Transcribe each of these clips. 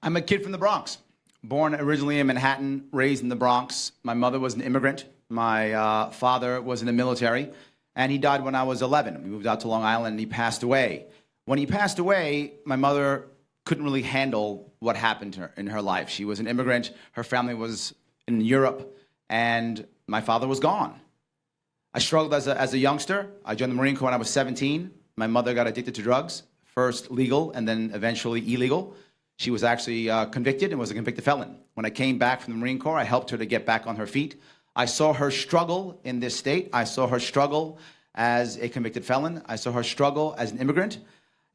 I'm a kid from the Bronx, born originally in Manhattan, raised in the Bronx. My mother was an immigrant. My father was in the military, and he died when I was 11. We moved out to Long Island, and he passed away. When he passed away, my mother couldn't really handle what happened to her in her life. She was an immigrant. Her family was in Europe, and my father was gone. I struggled as a youngster. I joined the Marine Corps when I was 17. My mother got addicted to drugs, first legal and then eventually illegal. She was actually convicted and was a convicted felon. When I came back from the Marine Corps, I helped her to get back on her feet. I saw her struggle in this state. I saw her struggle as a convicted felon. I saw her struggle as an immigrant.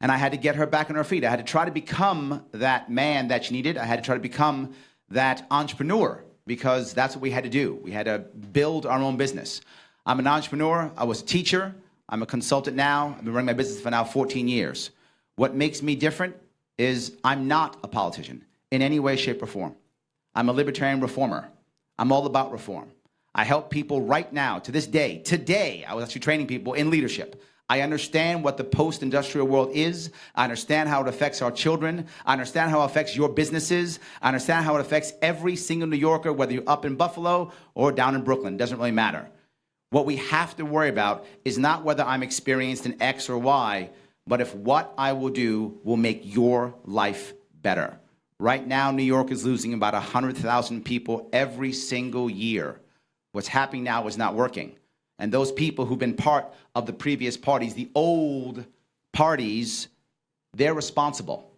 And I had to get her back on her feet. I had to try to become that man that she needed. I had to try to become that entrepreneur because that's what we had to do. We had to build our own business. I'm an entrepreneur. I was a teacher. I'm a consultant now. I've been running my business for now 14 years. What makes me different is I'm not a politician in any way, shape, or form. I'm a libertarian reformer. I'm all about reform. I help people right now, to this day. Today, I was actually training people in leadership. I understand what the post-industrial world is. I understand how it affects our children. I understand how it affects your businesses. I understand how it affects every single New Yorker, whether you're up in Buffalo or down in Brooklyn. It doesn't really matter. What we have to worry about is not whether I'm experienced in X or Y, but if what I will do will make your life better. Right now, New York is losing about 100,000 people every single year. What's happening now is not working. And those people who've been part of the previous parties, the old parties, they're responsible.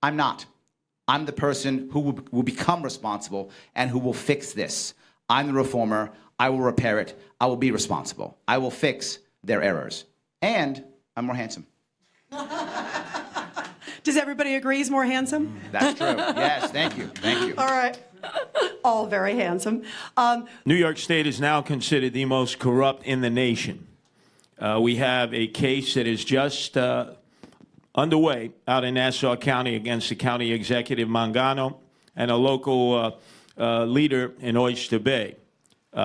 I'm not. I'm the person who will become responsible and who will fix this. I'm the reformer. I will repair it. I will be responsible. I will fix their errors. And I'm more handsome. Does everybody agree he's more handsome? That's true. Yes, thank you. Thank you. All right. All very handsome. New York State is now considered the most corrupt in the nation. We have a case that is just underway out in Nassau County against the county executive Mangano and a local leader in Oyster Bay.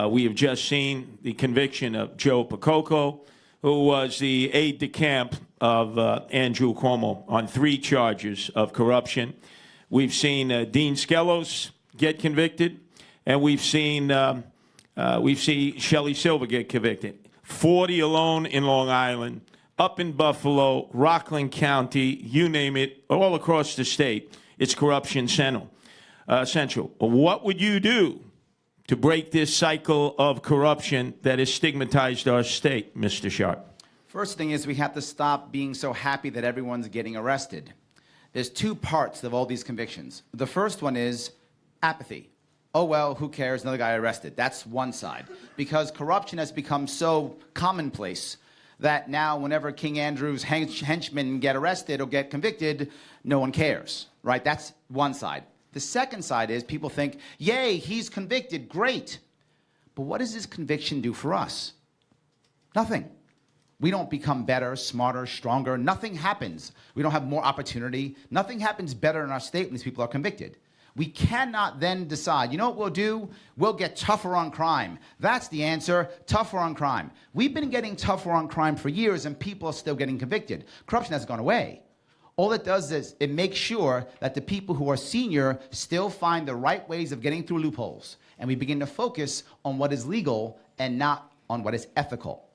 We have just seen the conviction of Joe Picoco, who was the aide-de-camp of Andrew Cuomo on 3 charges of corruption. We've seen Dean Skelos get convicted, and we've seen Shelley Silver get convicted. 40 alone in Long Island, up in Buffalo, Rockland County, you name it, all across the state. It's corruption central. What would you do to break this cycle of corruption that has stigmatized our state, Mr. Sharp? First thing is we have to stop being so happy that everyone's getting arrested. There's 2 parts of all these convictions. The first one is apathy. Oh, well, who cares? Another guy arrested. That's one side. Because corruption has become so commonplace that now whenever King Andrew's henchmen get arrested or get convicted, no one cares, right? That's one side. The second side is people think, yay, he's convicted, great. But what does this conviction do for us? Nothing. We don't become better, smarter, stronger. Nothing happens. We don't have more opportunity. Nothing happens better in our state when these people are convicted. We cannot then decide, you know what we'll do? We'll get tougher on crime. That's the answer, tougher on crime. We've been getting tougher on crime for years, and people are still getting convicted. Corruption hasn't gone away. All it does is it makes sure that the people who are senior still find the right ways of getting through loopholes. And we begin to focus on what is legal and not on what is ethical.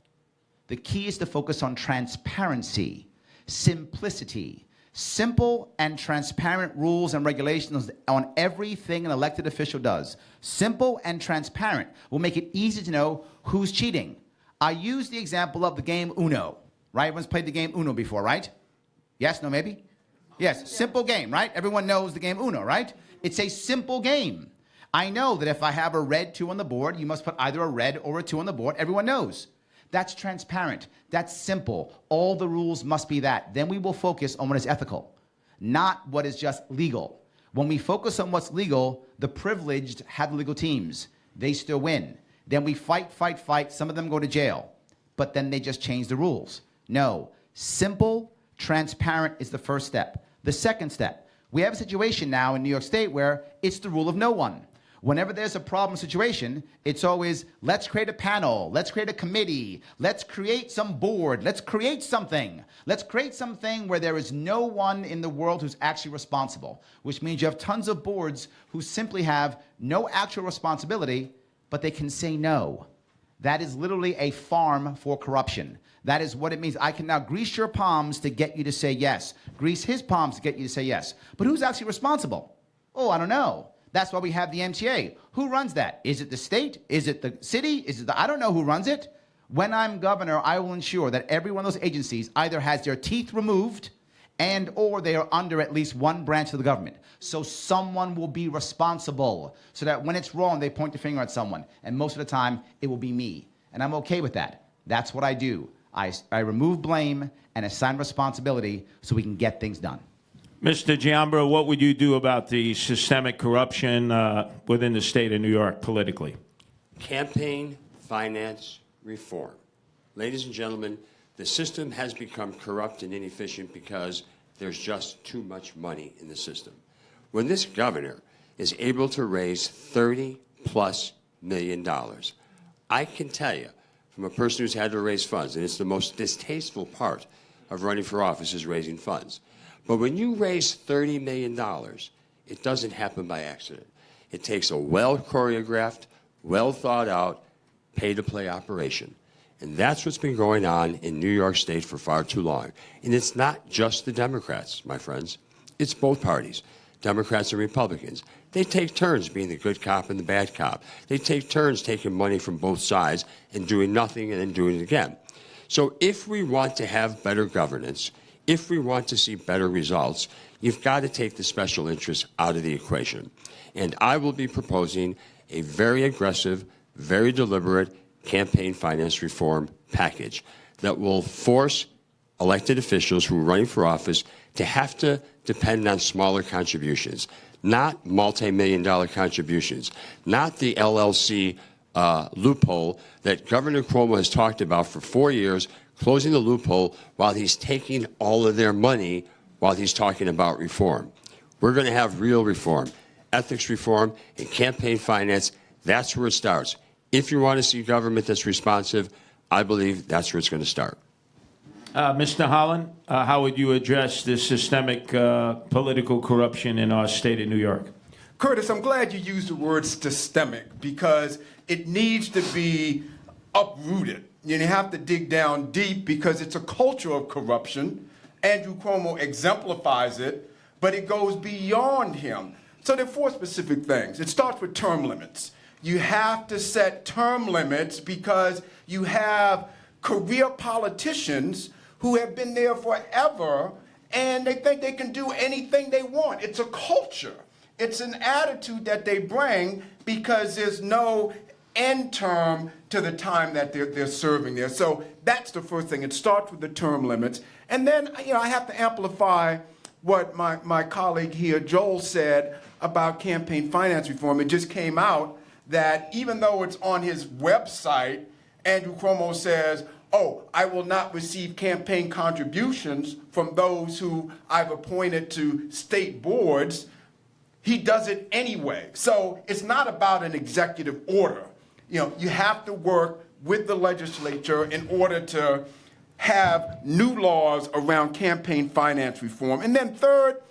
The key is to focus on transparency, simplicity, simple and transparent rules and regulations on everything an elected official does. Simple and transparent will make it easy to know who's cheating. I use the example of the game Uno, right? Everyone's played the game Uno before, right? Yes, no, maybe? Yes, simple game, right? Everyone knows the game Uno, right? It's a simple game. I know that if I have a red 2 on the board, you must put either a red or a 2 on the board. Everyone knows. That's transparent. That's simple. All the rules must be that. Then we will focus on what is ethical, not what is just legal. When we focus on what's legal, the privileged have legal teams. They still win. Then we fight. Some of them go to jail. But then they just change the rules. No. Simple, transparent is the first step. The second step, we have a situation now in New York State where it's the rule of no one. Whenever there's a problem situation, it's always, let's create a panel, let's create a committee, let's create some board, let's create something. Let's create something where there is no one in the world who's actually responsible, which means you have tons of boards who simply have no actual responsibility, but they can say no. That is literally a farm for corruption. That is what it means. I can now grease your palms to get you to say yes, grease his palms to get you to say yes. But who's actually responsible? Oh, I don't know. That's why we have the MTA. Who runs that? Is it the state? Is it the city? I don't know who runs it. When I'm governor, I will ensure that every one of those agencies either has their teeth removed and or they are under at least one branch of the government. So someone will be responsible so that when it's wrong, they point the finger at someone. And most of the time, it will be me. And I'm okay with that. That's what I do. I remove blame and assign responsibility so we can get things done. Mr. Giambra, what would you do about the systemic corruption within the state of New York politically? Campaign finance reform. Ladies and gentlemen, the system has become corrupt and inefficient because there's just too much money in the system. When this governor is able to raise $30+ million, I can tell you, from a person who's had to raise funds, and it's the most distasteful part of running for office is raising funds. But when you raise $30 million, it doesn't happen by accident. It takes a well-choreographed, well-thought-out, pay-to-play operation. And that's what's been going on in New York State for far too long. And it's not just the Democrats, my friends. It's both parties, Democrats and Republicans. They take turns being the good cop and the bad cop. They take turns taking money from both sides and doing nothing and then doing it again. So if we want to have better governance, if we want to see better results, you've got to take the special interests out of the equation. And I will be proposing a very aggressive, very deliberate campaign finance reform package that will force elected officials who are running for office to have to depend on smaller contributions, not multi-million-dollar contributions, not the LLC loophole that Governor Cuomo has talked about for 4 years, closing the loophole while he's taking all of their money while he's talking about reform. We're going to have real reform, ethics reform, and campaign finance. That's where it starts. If you want to see government that's responsive, I believe that's where it's going to start. Mr. Holland, how would you address this systemic political corruption in our state of New York? Curtis, I'm glad you used the word systemic because it needs to be uprooted. You have to dig down deep because it's a culture of corruption. Andrew Cuomo exemplifies it, but it goes beyond him. So there are 4 specific things. It starts with term limits. You have to set term limits because you have career politicians who have been there forever and they think they can do anything they want. It's a culture. It's an attitude that they bring because there's no end term to the time that they're serving there. So that's the first thing. It starts with the term limits. And then, I have to amplify what my colleague here, Joel, said about campaign finance reform. It just came out that even though it's on his website, Andrew Cuomo says, oh, I will not receive campaign contributions from those who I've appointed to state boards. He does it anyway. So it's not about an executive order. You have to work with the legislature in order to have new laws around campaign finance reform. And then third,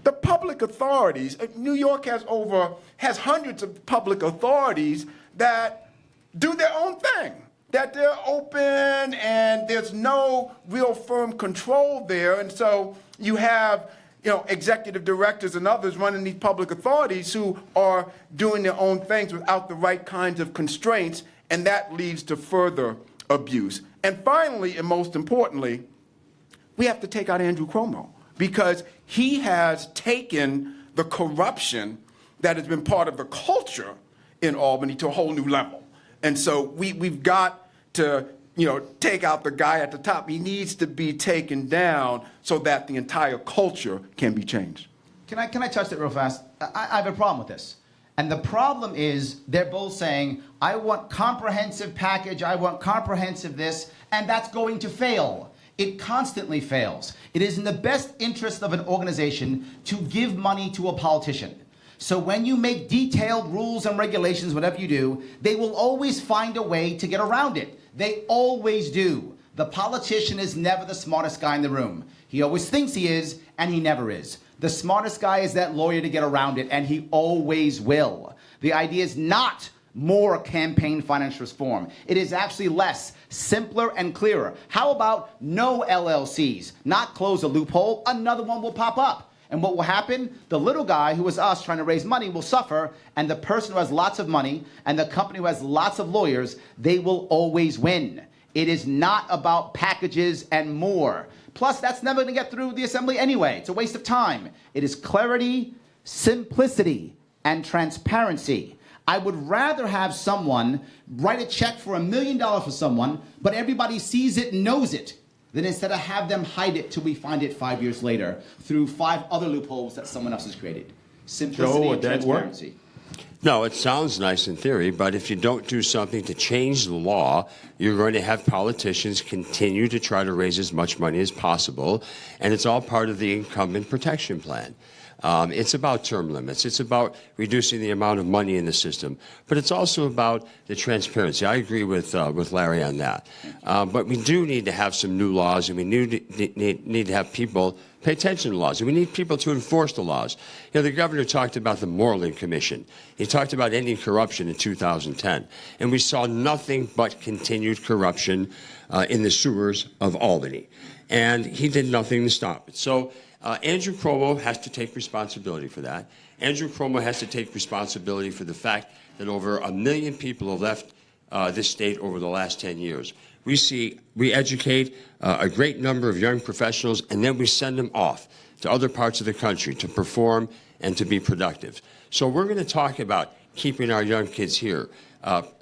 the public authorities. New York has hundreds of public authorities that do their own thing, that they're open and there's no real firm control there. And so you have executive directors and others running these public authorities who are doing their own things without the right kinds of constraints, and that leads to further abuse. And finally, and most importantly, we have to take out Andrew Cuomo because he has taken the corruption that has been part of the culture in Albany to a whole new level. And so we've got to take out the guy at the top. He needs to be taken down so that the entire culture can be changed. Can I touch that real fast? I have a problem with this. And the problem is they're both saying, I want comprehensive package, I want comprehensive this, and that's going to fail. It constantly fails. It is in the best interest of an organization to give money to a politician. So when you make detailed rules and regulations, whatever you do, they will always find a way to get around it. They always do. The politician is never the smartest guy in the room. He always thinks he is, and he never is. The smartest guy is that lawyer to get around it, and he always will. The idea is not more campaign finance reform. It is actually less, simpler, and clearer. How about no LLCs? Not close a loophole, another one will pop up. And what will happen? The little guy, who is us trying to raise money, will suffer, and the person who has lots of money and the company who has lots of lawyers, they will always win. It is not about packages and more. Plus, that's never going to get through the assembly anyway. It's a waste of time. It is clarity, simplicity, and transparency. I would rather have someone write a check for $1 million for someone, but everybody sees it and knows it, than instead of have them hide it till we find it 5 years later through 5 other loopholes that someone else has created. Simplicity Joe, and would that work? transparency. No, it sounds nice in theory, but if you don't do something to change the law, you're going to have politicians continue to try to raise as much money as possible, and it's all part of the incumbent protection plan. It's about term limits. It's about reducing the amount of money in the system. But it's also about the transparency. I agree with Larry on that. But we do need to have some new laws, and we need to have people pay attention to laws. And we need people to enforce the laws. You know, the governor talked about the Moreland Commission. He talked about ending corruption in 2010. And we saw nothing but continued corruption in the sewers of Albany. And he did nothing to stop it. So Andrew Cuomo has to take responsibility for that. Andrew Cuomo has to take responsibility for the fact that over 1 million people have left this state over the last 10 years. We educate a great number of young professionals, and then we send them off to other parts of the country to perform and to be productive. So we're going to talk about keeping our young kids here,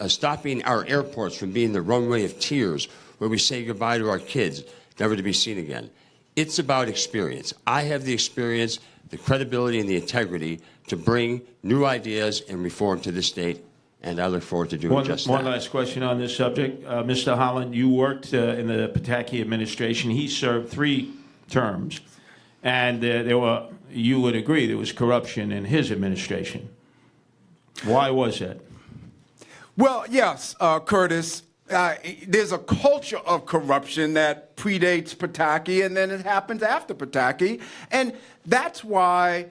stopping our airports from being the runway of tears where we say goodbye to our kids, never to be seen again. It's about experience. I have the experience, the credibility, and the integrity to bring new ideas and reform to this state, and I look forward to doing just that. One last question on this subject. Mr. Holland, you worked in the Pataki administration. He served 3 terms, and you would agree there was corruption in his administration. Why was that? Well, yes, Curtis. There's a culture of corruption that predates Pataki, and then it happens after Pataki. And that's why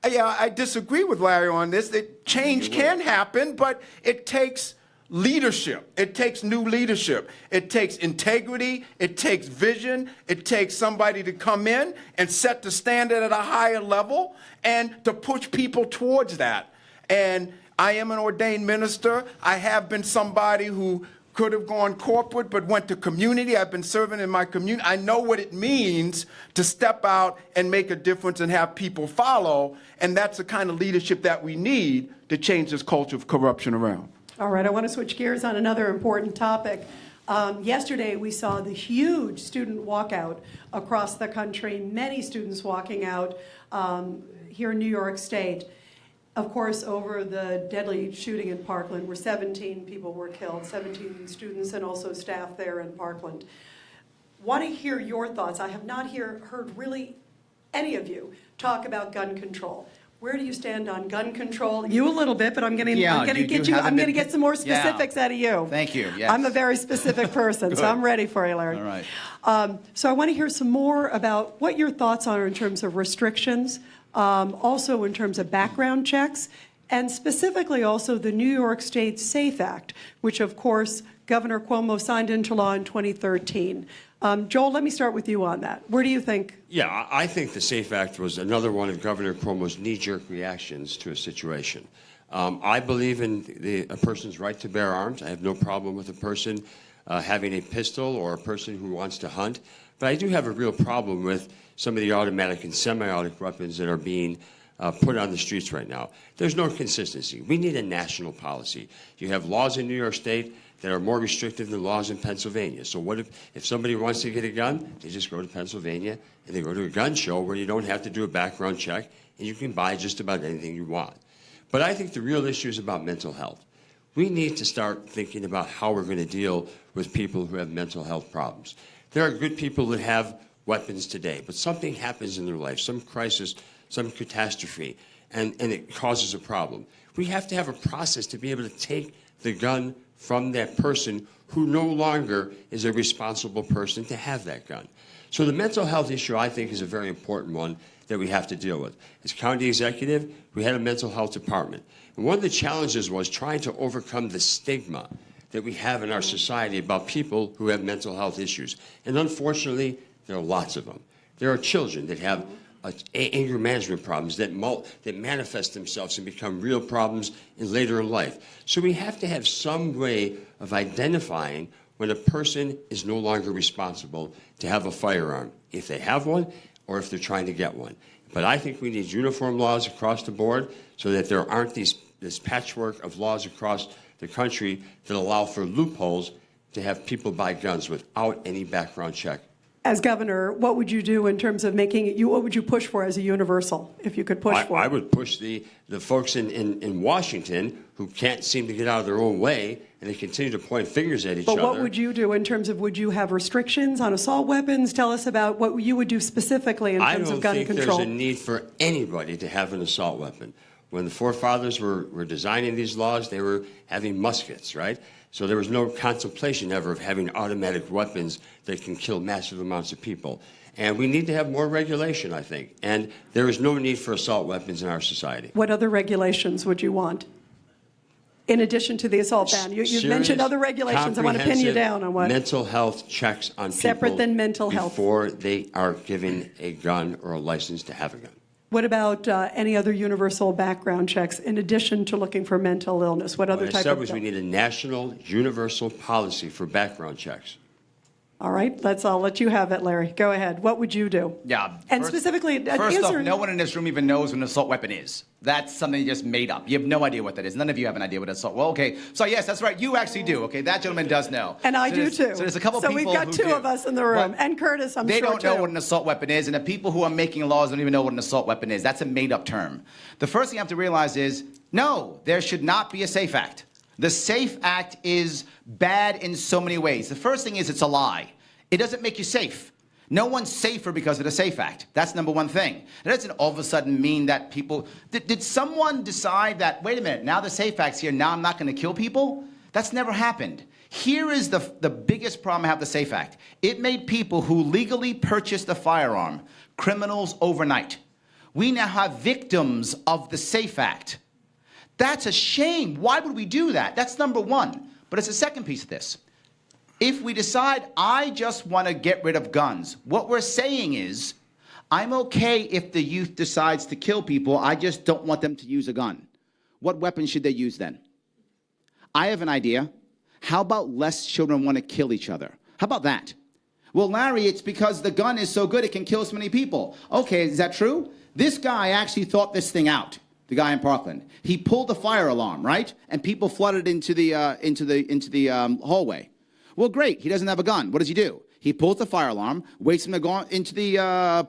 I disagree with Larry on this. That change can happen, but it takes leadership. It takes new leadership. It takes integrity. It takes vision. It takes somebody to come in and set the standard at a higher level and to push people towards that. And I am an ordained minister. I have been somebody who could have gone corporate but went to community. I've been serving in my community. I know what it means to step out and make a difference and have people follow, and that's the kind of leadership that we need to change this culture of corruption around. All right, I want to switch gears on another important topic. Yesterday, we saw the huge student walkout across the country, many students walking out here in New York State. Of course, over the deadly shooting in Parkland, where 17 people were killed, 17 students and also staff there in Parkland. Want to hear your thoughts. I have not heard really any of you talk about gun control. Where do you stand on gun control? You a little bit, but I'm going to get some more specifics out of you. Thank you. Yes. I'm a very specific person, so I'm ready for you, Larry. All right. So I want to hear some more about what your thoughts are in terms of restrictions, also in terms of background checks, and specifically also the New York State SAFE Act, which, of course, Governor Cuomo signed into law in 2013. Joel, let me start with you on that. Where do you think? Yeah, I think the SAFE Act was another one of Governor Cuomo's knee-jerk reactions to a situation. I believe in a person's right to bear arms. I have no problem with a person having a pistol or a person who wants to hunt. But I do have a real problem with some of the automatic and semi-automatic weapons that are being put on the streets right now. There's no consistency. We need a national policy. You have laws in New York State that are more restrictive than laws in Pennsylvania. So what if somebody wants to get a gun, they just go to Pennsylvania and they go to a gun show where you don't have to do a background check and you can buy just about anything you want. But I think the real issue is about mental health. We need to start thinking about how we're going to deal with people who have mental health problems. There are good people that have weapons today, but something happens in their life, some crisis, some catastrophe, and it causes a problem. We have to have a process to be able to take the gun from that person who no longer is a responsible person to have that gun. So the mental health issue, I think, is a very important one that we have to deal with. As county executive, we had a mental health department. And one of the challenges was trying to overcome the stigma that we have in our society about people who have mental health issues. And unfortunately, there are lots of them. There are children that have anger management problems that manifest themselves and become real problems later in life. So we have to have some way of identifying when a person is no longer responsible to have a firearm, if they have one or if they're trying to get one. But I think we need uniform laws across the board so that there aren't this patchwork of laws across the country that allow for loopholes to have people buy guns without any background check. As governor, what would you do in terms of making it, what would you push for as a universal, if you could push for it? I would push the folks in Washington who can't seem to get out of their own way, and they continue to point fingers at each other. But what would you do in terms of, would you have restrictions on assault weapons? Tell us about what you would do specifically in terms of gun control. I don't think there's a need for anybody to have an assault weapon. When the forefathers were designing these laws, they were having muskets, right? So there was no contemplation ever of having automatic weapons that can kill massive amounts of people. And we need to have more regulation, I think. And there is no need for assault weapons in our society. What other regulations would you want? In addition to the assault ban, you've mentioned other regulations. I want to pin you down on what. Mental health checks on people. Separate than mental health. Before they are given a gun or a license to have a gun. What about any other universal background checks in addition to looking for mental illness? What other type of? What I said was we need a national universal policy for background checks. All right, I'll let you have it, Larry. Go ahead. What would you do? Yeah. And specifically, first off, no one in this room even knows what an assault weapon is. That's something you just made up. You have no idea what that is. None of you have an idea what an assault. Well, okay. So yes, that's right. You actually do. Okay, that gentleman does know. And I do too. So there's a couple people. So we've got two of us in the room, and Curtis, I'm sure they don't too. know what an assault weapon is, and the people who are making laws don't even know what an assault weapon is. That's a made-up term. The first thing you have to realize is, no, there should not be a SAFE Act. The SAFE Act is bad in so many ways. The first thing is it's a lie. It doesn't make you safe. No one's safer because of the SAFE Act. That's number one thing. It doesn't all of a sudden mean that people... Did someone decide that, wait a minute, now the SAFE Act's here, now I'm not going to kill people? That's never happened. Here is the biggest problem I have with the SAFE Act. It made people who legally purchased a firearm criminals overnight. We now have victims of the SAFE Act. That's a shame. Why would we do that? That's number one. But it's the second piece of this. If we decide, I just want to get rid of guns, what we're saying is, I'm okay if the youth decides to kill people, I just don't want them to use a gun. What weapon should they use then? I have an idea. How about less children want to kill each other? How about that? Well, Larry, it's because the gun is so good it can kill so many people. Okay, is that true? This guy actually thought this thing out. The guy in Parkland. He pulled the fire alarm, right? And people flooded into the hallway. Well, great. He doesn't have a gun. What does he do? He pulls the fire alarm, waits them to go into the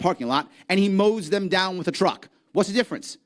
parking lot, and he mows them down with a truck. What's the difference?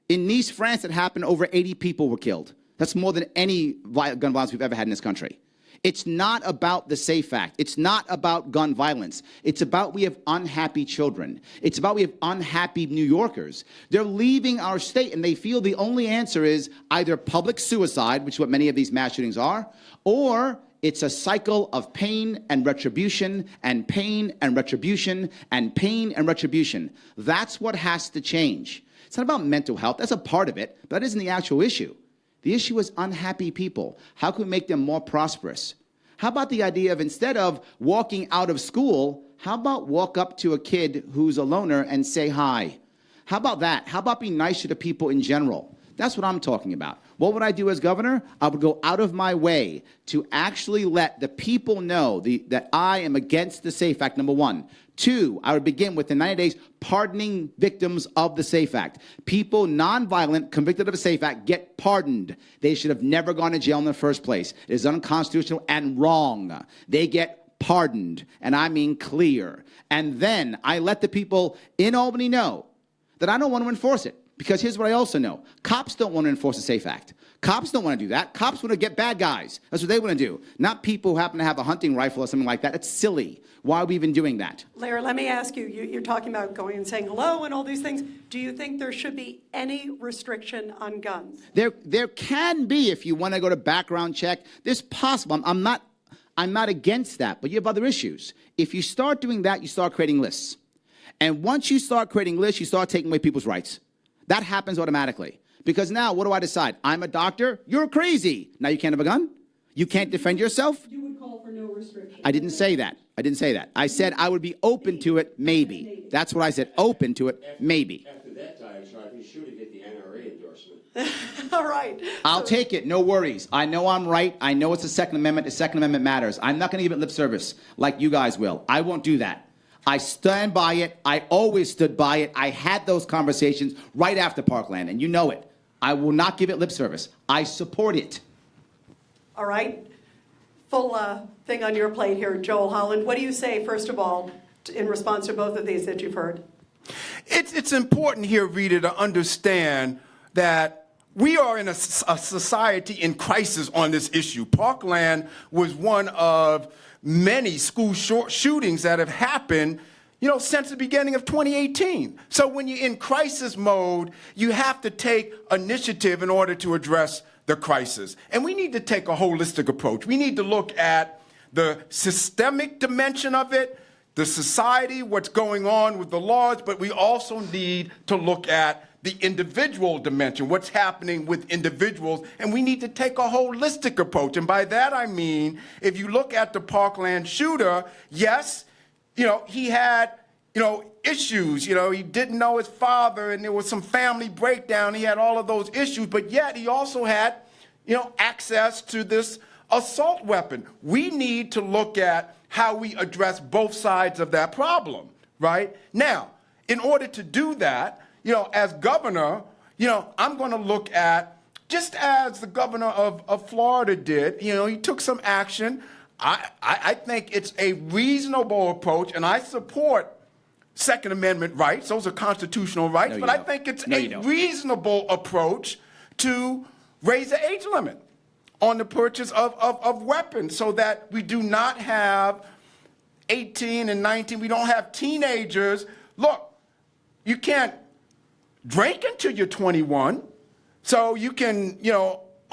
In Nice, France, it happened. Over 80 people were killed. That's more than any gun violence we've ever had in this country. It's not about the SAFE Act. It's not about gun violence. It's about we have unhappy children. It's about we have unhappy New Yorkers. They're leaving our state, and they feel the only answer is either public suicide, which is what many of these mass shootings are, or it's a cycle of pain and retribution and pain and retribution and pain and retribution. That's what has to change. It's not about mental health. That's a part of it, but that isn't the actual issue. The issue is unhappy people. How can we make them more prosperous? How about the idea of instead of walking out of school, how about walk up to a kid who's a loner and say hi? How about that? How about being nicer to people in general? That's what I'm talking about. What would I do as governor? I would go out of my way to actually let the people know that I am against the SAFE Act, number one. Two, I would begin within 90 days pardoning victims of the SAFE Act. People nonviolent convicted of a SAFE Act get pardoned. They should have never gone to jail in the first place. It is unconstitutional and wrong. They get pardoned, and I mean clear. And then I let the people in Albany know that I don't want to enforce it. Because here's what I also know. Cops don't want to enforce the SAFE Act. Cops don't want to do that. Cops want to get bad guys. That's what they want to do. Not people who happen to have a hunting rifle or something like that. It's silly. Why are we even doing that? Larry, let me ask you, you're talking about going and saying hello and all these things. Do you think there should be any restriction on guns? There can be if you want to go to background check. There's possible. I'm not against that, but you have other issues. If you start doing that, you start creating lists. And once you start creating lists, you start taking away people's rights. That happens automatically. Because now, what do I decide? I'm a doctor. You're crazy. Now you can't have a gun? You can't defend yourself? You would call for no restriction. I didn't say that. I said I would be open to it, maybe. That's what I said, open to it, maybe. After that diatribe, you should get the NRA endorsement. All right. I'll take it, no worries. I know I'm right. I know it's the Second Amendment. The Second Amendment matters. I'm not going to give it lip service like you guys will. I won't do that. I stand by it. I always stood by it. I had those conversations right after Parkland, and you know it. I will not give it lip service. I support it. All right. Full thing on your plate here, Joel Holland. What do you say, first of all, in response to both of these that you've heard? It's important here, Rita, to understand that we are in a society in crisis on this issue. Parkland was one of many school shootings that have happened, since the beginning of 2018. So when you're in crisis mode, you have to take initiative in order to address the crisis. And we need to take a holistic approach. We need to look at the systemic dimension of it, the society, what's going on with the laws, but we also need to look at the individual dimension, what's happening with individuals, and we need to take a holistic approach. And by that I mean, if you look at the Parkland shooter, yes, he had, issues. He didn't know his father, and there was some family breakdown. He had all of those issues, but yet he also had, access to this assault weapon. We need to look at how we address both sides of that problem, right? Now, in order to do that, as governor, I'm going to look at, just as the governor of Florida did, he took some action. I think it's a reasonable approach, and I support Second Amendment rights. Those are constitutional rights, but I think it's a reasonable approach to raise the age limit on the purchase of weapons so that we do not have 18 and 19, we don't have teenagers. Look, you can't drink until you're 21, so you can,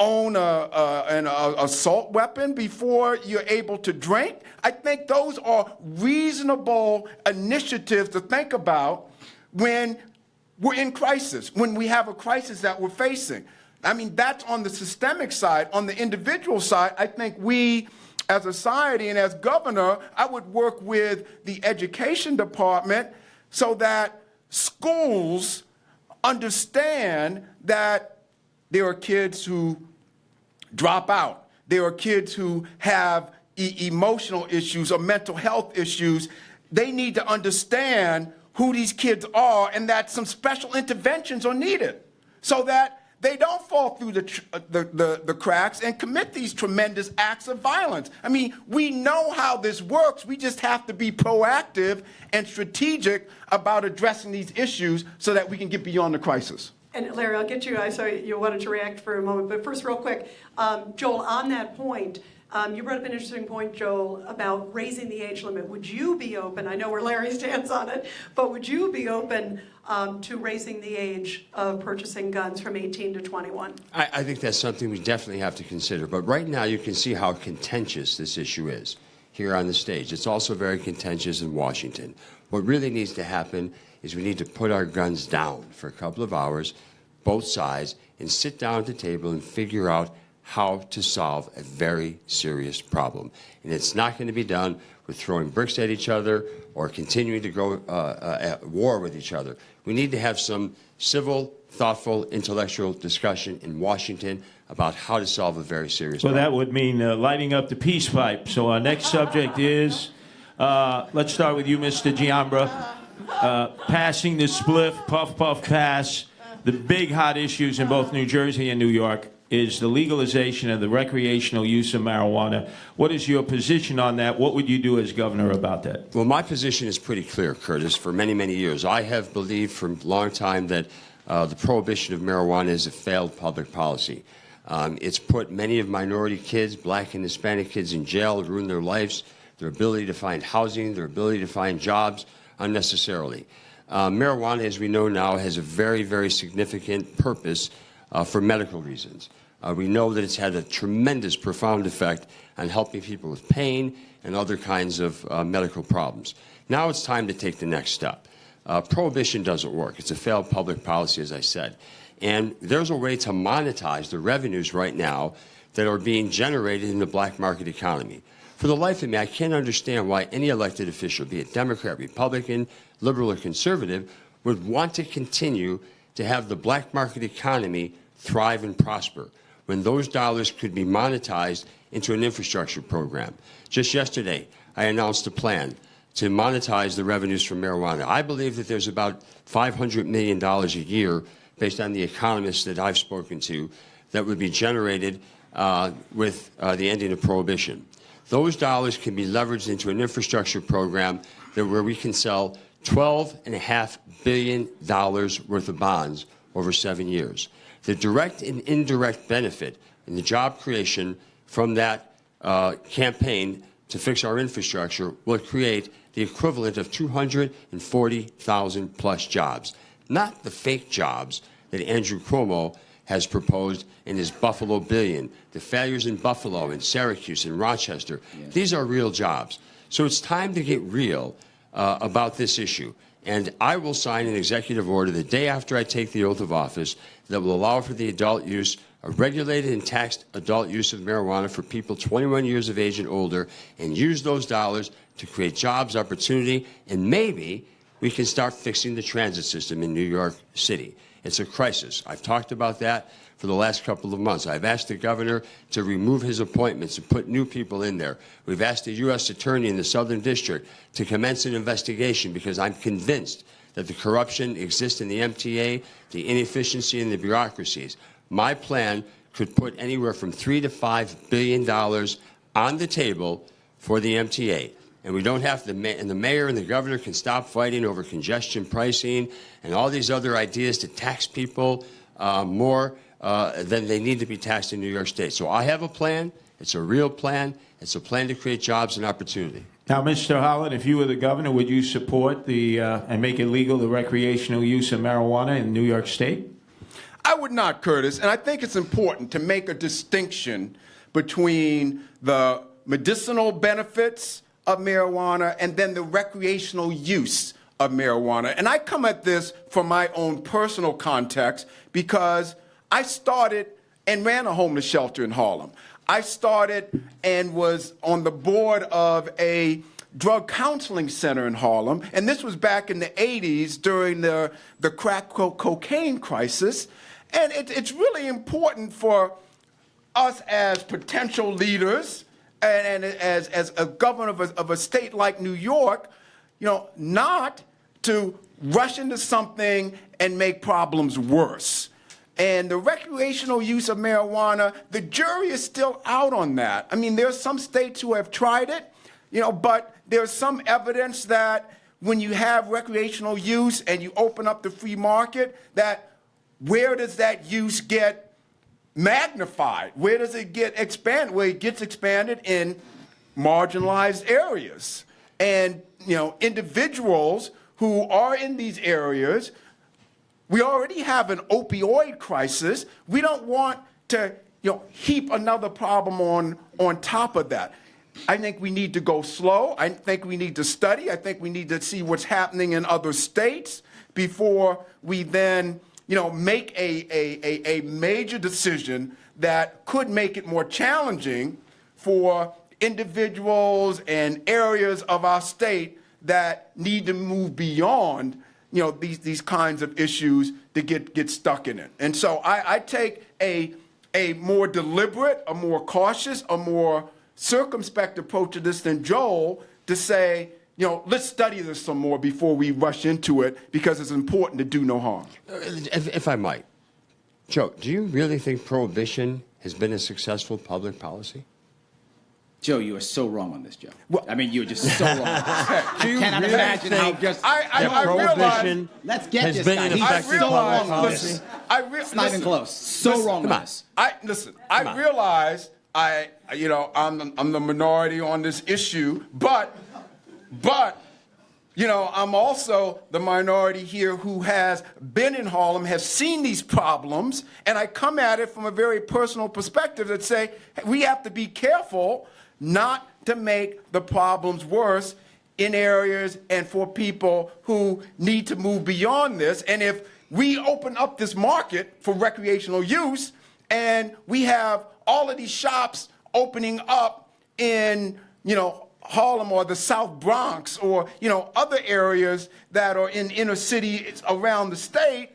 own an assault weapon before you're able to drink. I think those are reasonable initiatives to think about when we're in crisis, when we have a crisis that we're facing. I mean, that's on the systemic side. On the individual side, I think we, as a society and as governor, I would work with the education department so that schools understand that there are kids who drop out. There are kids who have emotional issues or mental health issues. They need to understand who these kids are and that some special interventions are needed so that they don't fall through the cracks and commit these tremendous acts of violence. I mean, we know how this works. We just have to be proactive and strategic about addressing these issues so that we can get beyond the crisis. And Larry, I'll get you. I saw you wanted to react for a moment, but first, real quick, Joel, on that point, you brought up an interesting point, Joel, about raising the age limit. Would you be open? I know where Larry stands on it, but would you be open to raising the age of purchasing guns from 18 to 21? I think that's something we definitely have to consider. But right now, you can see how contentious this issue is here on the stage. It's also very contentious in Washington. What really needs to happen is we need to put our guns down for a couple of hours, both sides, and sit down at the table and figure out how to solve a very serious problem. And it's not going to be done with throwing bricks at each other or continuing to go at war with each other. We need to have some civil, thoughtful, intellectual discussion in Washington about how to solve a very serious problem. Well, that would mean lighting up the peace pipe. So our next subject is, let's start with you, Mr. Giambra. Passing the spliff, puff, puff, pass. The big hot issues in both New Jersey and New York is the legalization of the recreational use of marijuana. What is your position on that? What would you do as governor about that? Well, my position is pretty clear, Curtis. For many, many years, I have believed for a long time that the prohibition of marijuana is a failed public policy. It's put many of minority kids, black and Hispanic kids, in jail, ruined their lives, their ability to find housing, their ability to find jobs unnecessarily. Marijuana, as we know now, has a very, very significant purpose for medical reasons. We know that it's had a tremendous, profound effect on helping people with pain and other kinds of medical problems. Now it's time to take the next step. Prohibition doesn't work. It's a failed public policy, as I said. And there's a way to monetize the revenues right now that are being generated in the black market economy. For the life of me, I can't understand why any elected official, be it Democrat, Republican, liberal, or conservative, would want to continue to have the black market economy thrive and prosper when those dollars could be monetized into an infrastructure program. Just yesterday, I announced a plan to monetize the revenues from marijuana. I believe that there's about $500 million a year, based on the economists that I've spoken to, that would be generated with the ending of prohibition. Those dollars can be leveraged into an infrastructure program where we can sell $12.5 billion worth of bonds over 7 years. The direct and indirect benefit and the job creation from that campaign to fix our infrastructure will create the equivalent of 240,000 plus jobs, not the fake jobs that Andrew Cuomo has proposed in his Buffalo billion, the failures in Buffalo and Syracuse and Rochester. Yes. These are real jobs. So it's time to get real about this issue. And I will sign an executive order the day after I take the oath of office that will allow for the adult use, a regulated and taxed adult use of marijuana for people 21 years of age and older, and use those dollars to create jobs, opportunity, and maybe we can start fixing the transit system in New York City. It's a crisis. I've talked about that for the last couple of months. I've asked the governor to remove his appointments and put new people in there. We've asked the U.S. Attorney in the Southern District to commence an investigation because I'm convinced that the corruption exists in the MTA, the inefficiency in the bureaucracies. My plan could put anywhere from $3 to $5 billion on the table for the MTA. And we don't have to, and the mayor and the governor can stop fighting over congestion pricing and all these other ideas to tax people more than they need to be taxed in New York State. So I have a plan. It's a real plan. It's a plan to create jobs and opportunity. Now, Mr. Holland, if you were the governor, would you support and make it legal the recreational use of marijuana in New York State? I would not, Curtis. And I think it's important to make a distinction between the medicinal benefits of marijuana and then the recreational use of marijuana. And I come at this from my own personal context because I started and ran a homeless shelter in Harlem. I started and was on the board of a drug counseling center in Harlem, and this was back in the 80s during the crack cocaine crisis. And it's really important for us as potential leaders and as a governor of a state like New York, not to rush into something and make problems worse. And the recreational use of marijuana, the jury is still out on that. I mean, there's some states who have tried it, but there's some evidence that when you have recreational use and you open up the free market, that where does that use get magnified? Where does it get expanded? Well, it gets expanded in marginalized areas. And, individuals who are in these areas, we already have an opioid crisis. We don't want to, heap another problem on top of that. I think we need to go slow. I think we need to study. I think we need to see what's happening in other states before we then make a major decision that could make it more challenging for individuals and areas of our state that need to move beyond, these kinds of issues to get stuck in it. And so I take a more deliberate, a more cautious, a more circumspect approach to this than Joel to say, let's study this some more before we rush into it because it's important to do no harm. If I might. Joe, do you really think prohibition has been a successful public policy? Joe, you are so wrong on this, Joe. Well, I mean, you're just so wrong. I cannot really imagine how think just... I prohibition Let's get has this been guy. an He's effective so public wrong. policy? Listen, It's not even close. So wrong with this. I realize I'm the minority on this issue, but I'm also the minority here who has been in Harlem, has seen these problems, and I come at it from a very personal perspective that say we have to be careful not to make the problems worse in areas and for people who need to move beyond this. And if we open up this market for recreational use and we have all of these shops opening up in, Harlem or the South Bronx or, other areas that are in inner cities around the state,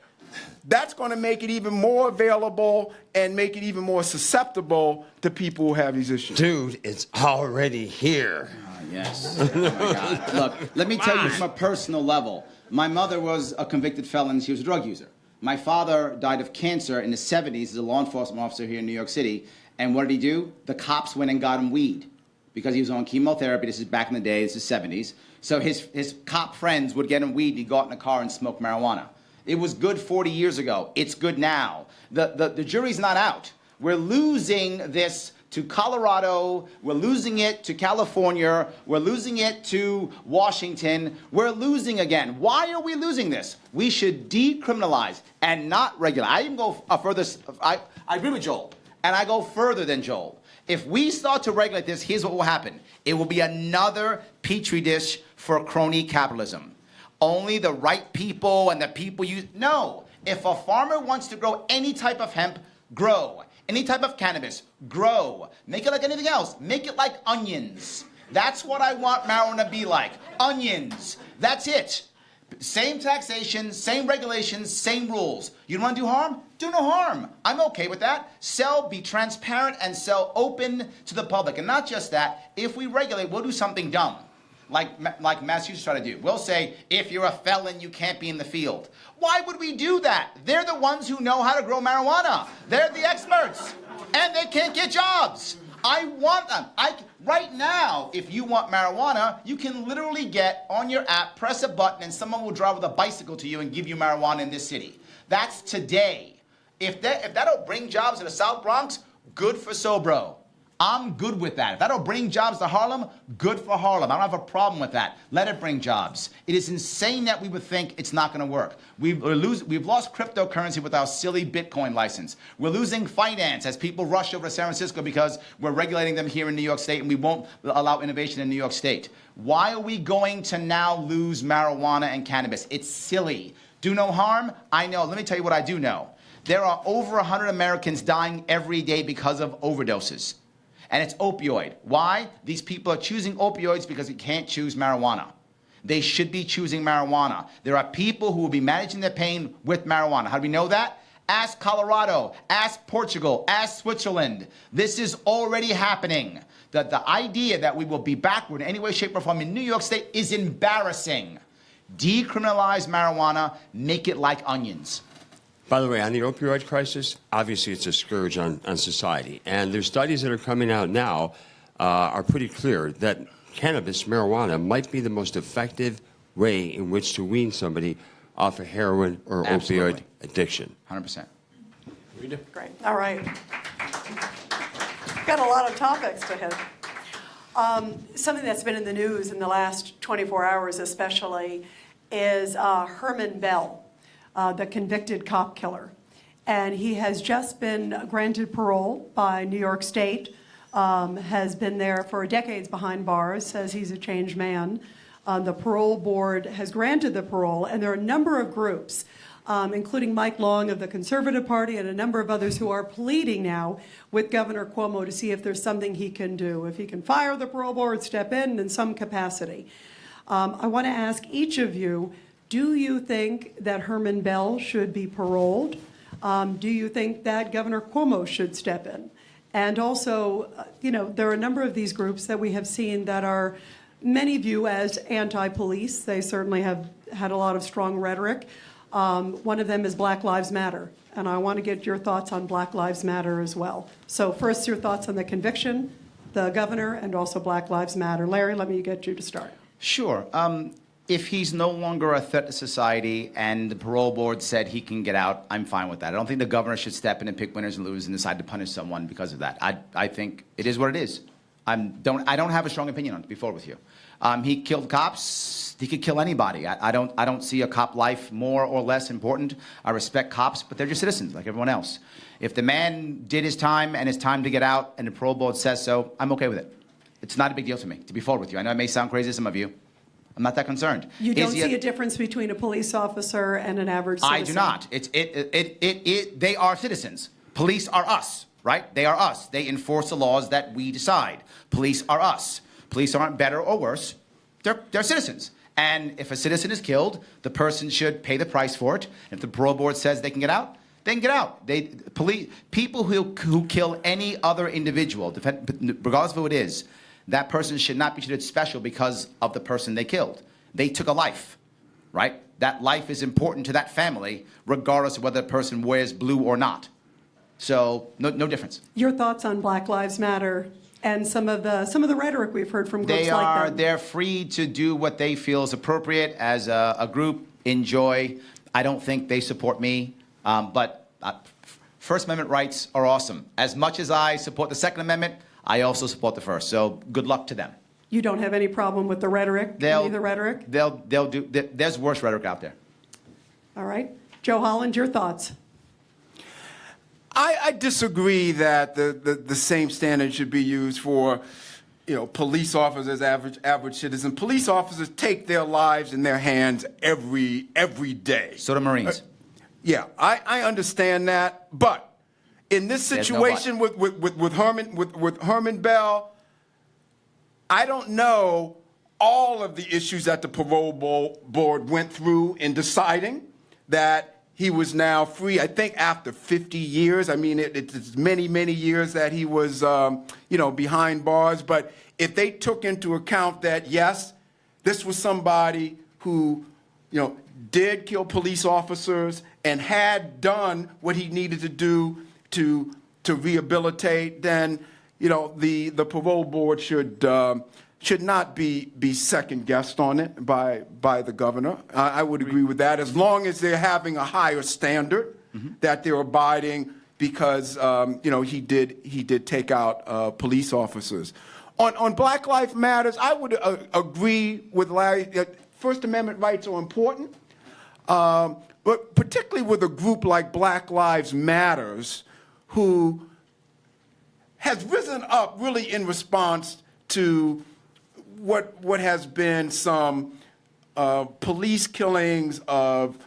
that's going to make it even more available and make it even more susceptible to people who have these issues. Dude, it's already here. Yes. Oh my God. Look, let me tell you from a personal level. My mother was a convicted felon. She was a drug user. My father died of cancer in the 70s as a law enforcement officer here in New York City. And what did he do? The cops went and got him weed because he was on chemotherapy. This is back in the day. This is the 70s. So his cop friends would get him weed. He'd go out in a car and smoke marijuana. It was good 40 years ago. It's good now. The jury's not out. We're losing this to Colorado. We're losing it to California. We're losing it to Washington. We're losing again. Why are we losing this? We should decriminalize and not regulate. I even go further. I agree with Joel, and I go further than Joel. If we start to regulate this, here's what will happen. It will be another petri dish for crony capitalism. Only the right people and the people you... No. If a farmer wants to grow any type of hemp, grow. Any type of cannabis, grow. Make it like anything else. Make it like onions. That's what I want marijuana to be like. Onions. That's it. Same taxation, same regulations, same rules. You don't want to do harm? Do no harm. I'm okay with that. Sell, be transparent, and sell open to the public. And not just that. If we regulate, we'll do something dumb. Like Massachusetts try to do. We'll say, if you're a felon, you can't be in the field. Why would we do that? They're the ones who know how to grow marijuana. They're the experts. And they can't get jobs. I want them. Right now, if you want marijuana, you can literally get on your app, press a button, and someone will drive with a bicycle to you and give you marijuana in this city. That's today. If that'll bring jobs to the South Bronx, good for Sobro. I'm good with that. If that'll bring jobs to Harlem, good for Harlem. I don't have a problem with that. Let it bring jobs. It is insane that we would think it's not going to work. We've lost cryptocurrency with our silly Bitcoin license. We're losing finance as people rush over to San Francisco because we're regulating them here in New York State and we won't allow innovation in New York State. Why are we going to now lose marijuana and cannabis? It's silly. Do no harm? I know. Let me tell you what I do know. There are over 100 Americans dying every day because of overdoses. And it's opioid. Why? These people are choosing opioids because they can't choose marijuana. They should be choosing marijuana. There are people who will be managing their pain with marijuana. How do we know that? Ask Colorado, ask Portugal, ask Switzerland. This is already happening. The idea that we will be backward in any way, shape, or form in New York State is embarrassing. Decriminalize marijuana, make it like onions. By the way, on the opioid crisis, obviously it's a scourge on society. And there's studies that are coming out now are pretty clear that cannabis, marijuana, might be the most effective way in which to wean somebody off of heroin or opioid addiction. 100%. Great. All right. Got a lot of topics to hit. Something that's been in the news in the last 24 hours especially is Herman Bell. The convicted cop killer. And he has just been granted parole by New York State, has been there for decades behind bars, says he's a changed man. The parole board has granted the parole, and there are a number of groups, including Mike Long of the Conservative Party and a number of others who are pleading now with Governor Cuomo to see if there's something he can do, if he can fire the parole board, step in some capacity. I want to ask each of you, do you think that Herman Bell should be paroled? Do you think that Governor Cuomo should step in? And also, there are a number of these groups that we have seen that are many view as anti-police. They certainly have had a lot of strong rhetoric. One of them is Black Lives Matter. And I want to get your thoughts on Black Lives Matter as well. So first, your thoughts on the conviction, the governor, and also Black Lives Matter. Larry, let me get you to start. Sure. If he's no longer a threat to society and the parole board said he can get out, I'm fine with that. I don't think the governor should step in and pick winners and losers and decide to punish someone because of that. I think it is what it is. I don't have a strong opinion on it, to be forward with you. He killed cops. He could kill anybody. I don't see a cop life more or less important. I respect cops, but they're just citizens like everyone else. If the man did his time and it's time to get out and the parole board says so, I'm okay with it. It's not a big deal to me, to be forward with you. I know it may sound crazy to some of you. I'm not that concerned. You don't see a difference between a police officer and an average citizen? I do not. They are citizens. Police are us, right? They are us. They enforce the laws that we decide. Police are us. Police aren't better or worse. They're citizens. And if a citizen is killed, the person should pay the price for it. If the parole board says they can get out, they can get out. People who kill any other individual, regardless of who it is, that person should not be treated special because of the person they killed. They took a life, right? That life is important to that family, regardless of whether the person wears blue or not. So no difference. Your thoughts on Black Lives Matter and some of the rhetoric we've heard from groups like them? They're free to do what they feel is appropriate as a group. Enjoy. I don't think they support me, but First Amendment rights are awesome. As much as I support the Second Amendment, I also support the First. So good luck to them. You don't have any problem with the rhetoric? Any of the rhetoric? They'll do. There's worse rhetoric out there. All right. Joe Holland, your thoughts? I disagree that the same standard should be used for, police officers, average citizens. Police officers take their lives in their hands every day. So do Marines. Yeah, I understand that, but in this situation with Herman Bell, I don't know all of the issues that the parole board went through in deciding that he was now free. I think after 50 years. I mean, it's many years that he was, behind bars. But if they took into account that, yes, this was somebody who, did kill police officers and had done what he needed to do to rehabilitate, then, the parole board should not be second guessed on it by the governor. I would agree with that, as long as they're having a higher standard that they're abiding, because he did take out police officers. On Black Lives Matters, I would agree with Larry that First Amendment rights are important, but particularly with a group like Black Lives Matters, who has risen up really in response to what has been some police killings of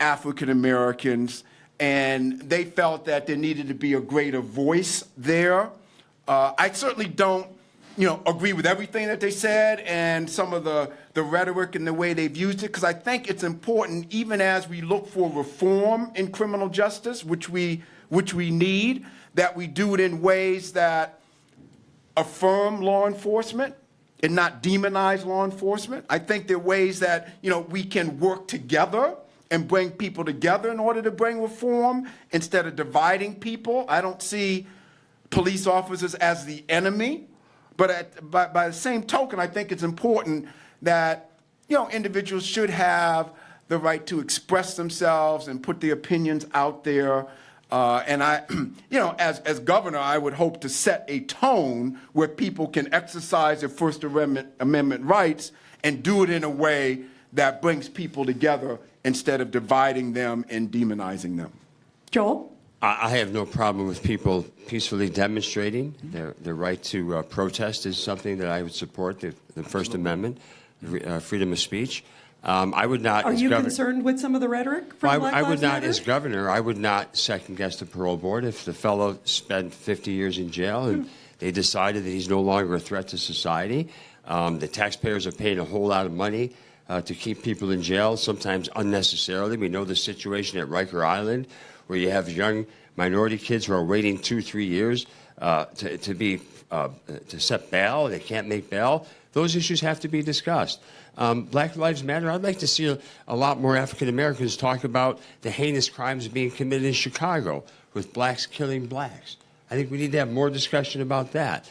African Americans, and they felt that there needed to be a greater voice there. I certainly don't, agree with everything that they said and some of the rhetoric and the way they've used it, because I think it's important, even as we look for reform in criminal justice, which we need, that we do it in ways that affirm law enforcement and not demonize law enforcement. I think there are ways that, we can work together and bring people together in order to bring reform instead of dividing people. I don't see police officers as the enemy, but by the same token, I think it's important that, individuals should have the right to express themselves and put their opinions out there. And I, as governor, I would hope to set a tone where people can exercise their First Amendment rights and do it in a way that brings people together instead of dividing them and demonizing them. Joel? I have no problem with people peacefully demonstrating. Their right to protest is something that I would support, the First Amendment, freedom of speech. I would not. Are you concerned with some of the rhetoric from Black I would Lives not, Matter? as governor, I would not second guess the parole board. If the fellow spent 50 years in jail and they decided that he's no longer a threat to society, the taxpayers are paying a whole lot of money to keep people in jail, sometimes unnecessarily. We know the situation at Riker Island, where you have young minority kids who are waiting 2-3 years to set bail. They can't make bail. Those issues have to be discussed. Black Lives Matter, I'd like to see a lot more African Americans talk about the heinous crimes being committed in Chicago with blacks killing blacks. I think we need to have more discussion about that.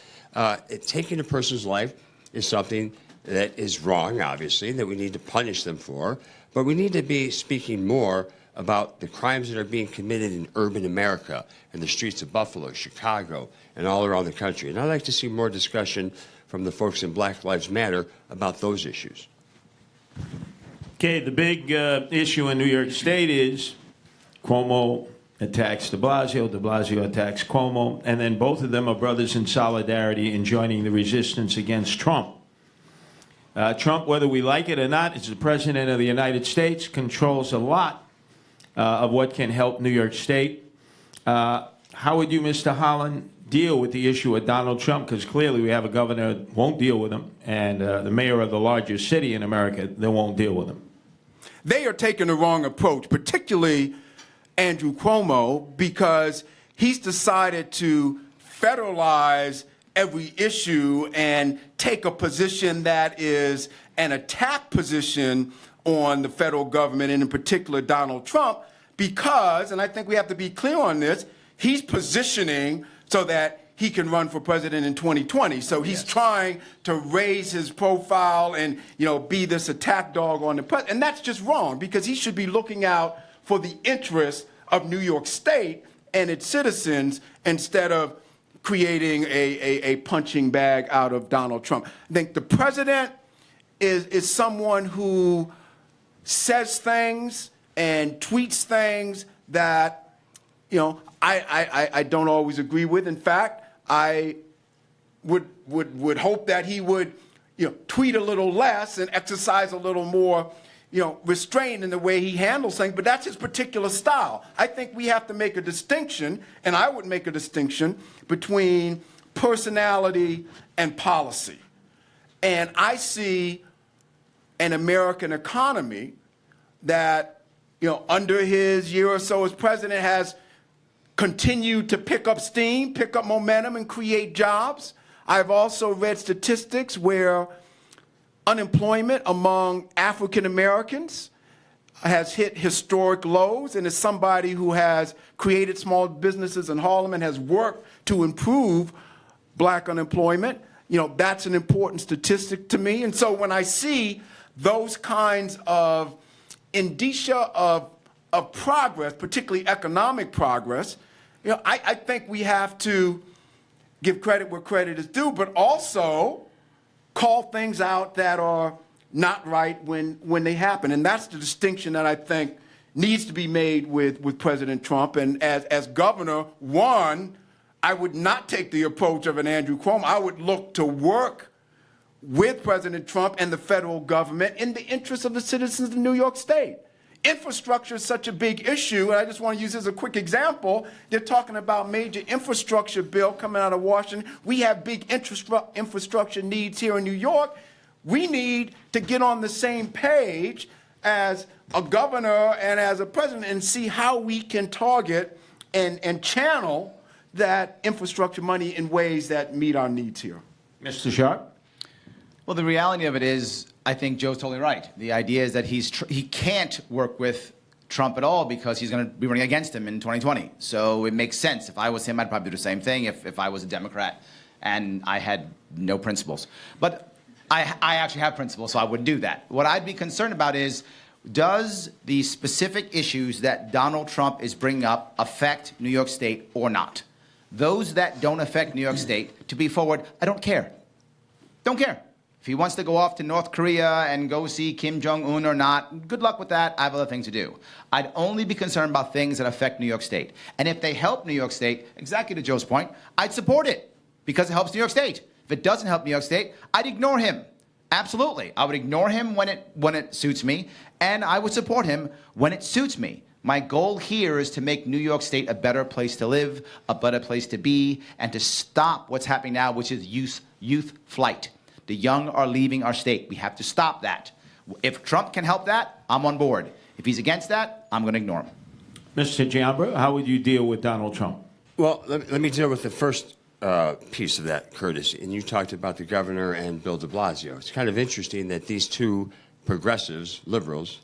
Taking a person's life is something that is wrong, obviously, that we need to punish them for, but we need to be speaking more about the crimes that are being committed in urban America, in the streets of Buffalo, Chicago, and all around the country. And I'd like to see more discussion from the folks in Black Lives Matter about those issues. Okay, the big issue in New York State is Cuomo attacks de Blasio attacks Cuomo, and then both of them are brothers in solidarity in joining the resistance against Trump. Trump, whether we like it or not, is the president of the United States, controls a lot of what can help New York State. How would you, Mr. Holland, deal with the issue of Donald Trump? Because clearly we have a governor that won't deal with him, and the mayor of the largest city in America that won't deal with him. They are taking the wrong approach, particularly Andrew Cuomo, because he's decided to federalize every issue and take a position that is an attack position on the federal government, and in particular Donald Trump, because, and I think we have to be clear on this, he's positioning so that he can run for president in 2020. So he's trying to raise his profile and, be this attack dog on the president. And that's just wrong, because he should be looking out for the interests of New York State and its citizens instead of creating a punching bag out of Donald Trump. I think the president is someone who says things and tweets things that, I don't always agree with. In fact, I would hope that he would, tweet a little less and exercise a little more, restraint in the way he handles things, but that's his particular style. I think we have to make a distinction, and I would make a distinction between personality and policy. And I see an American economy that, under his year or so as president has continued to pick up steam, pick up momentum, and create jobs. I've also read statistics where unemployment among African Americans has hit historic lows, and as somebody who has created small businesses in Harlem and has worked to improve black unemployment, that's an important statistic to me. And so when I see those kinds of indicia of progress, particularly economic progress, I think we have to give credit where credit is due, but also call things out that are not right when they happen. And that's the distinction that I think needs to be made with President Trump. And as governor, I would not take the approach of an Andrew Cuomo. I would look to work with President Trump and the federal government in the interest of the citizens of New York State. Infrastructure is such a big issue, and I just want to use this as a quick example. They're talking about major infrastructure bill coming out of Washington. We have big infrastructure needs here in New York. We need to get on the same page as a governor and as a president and see how we can target and channel that infrastructure money in ways that meet our needs here. Mr. Sharp? Well, the reality of it is, I think Joe's totally right. The idea is that he can't work with Trump at all because he's going to be running against him in 2020. So it makes sense. If I was him, I'd probably do the same thing if I was a Democrat and I had no principles. But I actually have principles, so I wouldn't do that. What I'd be concerned about is, does the specific issues that Donald Trump is bringing up affect New York State or not? Those that don't affect New York State, to be forward, I don't care. Don't care. If he wants to go off to North Korea and go see Kim Jong-un or not, good luck with that. I have other things to do. I'd only be concerned about things that affect New York State. And if they help New York State, exactly to Joe's point, I'd support it because it helps New York State. If it doesn't help New York State, I'd ignore him. Absolutely. I would ignore him when it suits me, and I would support him when it suits me. My goal here is to make New York State a better place to live, a better place to be, and to stop what's happening now, which is youth flight. The young are leaving our state. We have to stop that. If Trump can help that, I'm on board. If he's against that, I'm going to ignore him. Mr. Giambra, how would you deal with Donald Trump? Well, let me deal with the first piece of that, Curtis. And you talked about the governor and Bill de Blasio. It's kind of interesting that these two progressives, liberals,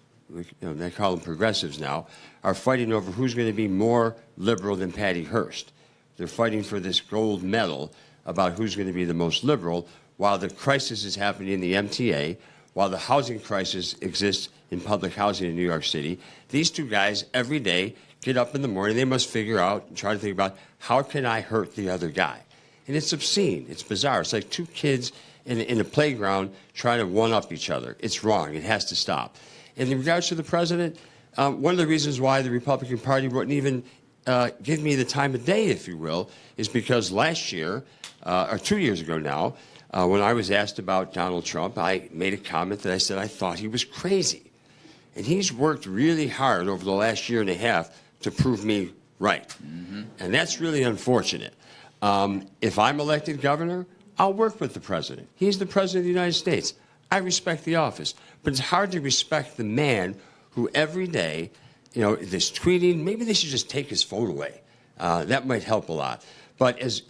they call them progressives now, are fighting over who's going to be more liberal than Patty Hearst. They're fighting for this gold medal about who's going to be the most liberal, while the crisis is happening in the MTA, while the housing crisis exists in public housing in New York City, these two guys every day get up in the morning, they must figure out and try to think about, how can I hurt the other guy? And it's obscene, it's bizarre. It's like two kids in a playground trying to one-up each other. It's wrong, it has to stop. And in regards to the president, one of the reasons why the Republican Party wouldn't even give me the time of day, if you will, is because last year, or 2 years ago now, when I was asked about Donald Trump, I made a comment that I said I thought he was crazy. And he's worked really hard over the last year and a half to prove me right. Mm-hmm. And that's really unfortunate. If I'm elected governor, I'll work with the president. He's the president of the United States. I respect the office. But it's hard to respect the man who every day, this tweeting, maybe they should just take his phone away. That might help a lot. But as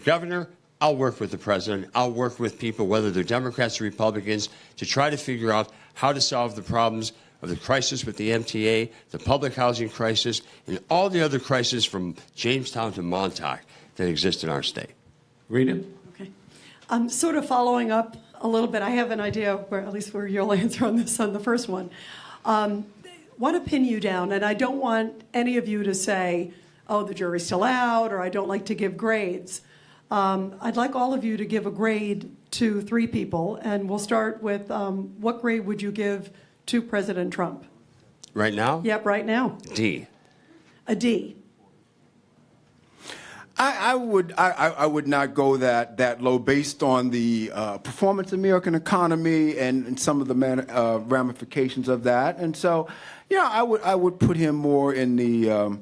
governor, I'll work with the president. I'll work with people, whether they're Democrats or Republicans, to try to figure out how to solve the problems of the crisis with the MTA, the public housing crisis, and all the other crises from Jamestown to Montauk that exist in our state. Rita? Okay. Sort of following up a little bit, I have an idea where you'll answer on this on the first one. Want to pin you down, and I don't want any of you to say, oh, the jury's still out, or I don't like to give grades. I'd like all of you to give a grade to 3 people, and we'll start with what grade would you give to President Trump? Right now? Yep, right now. D. A D. I would not go that low based on the performance of the American economy and some of the ramifications of that. And so, I would put him more in the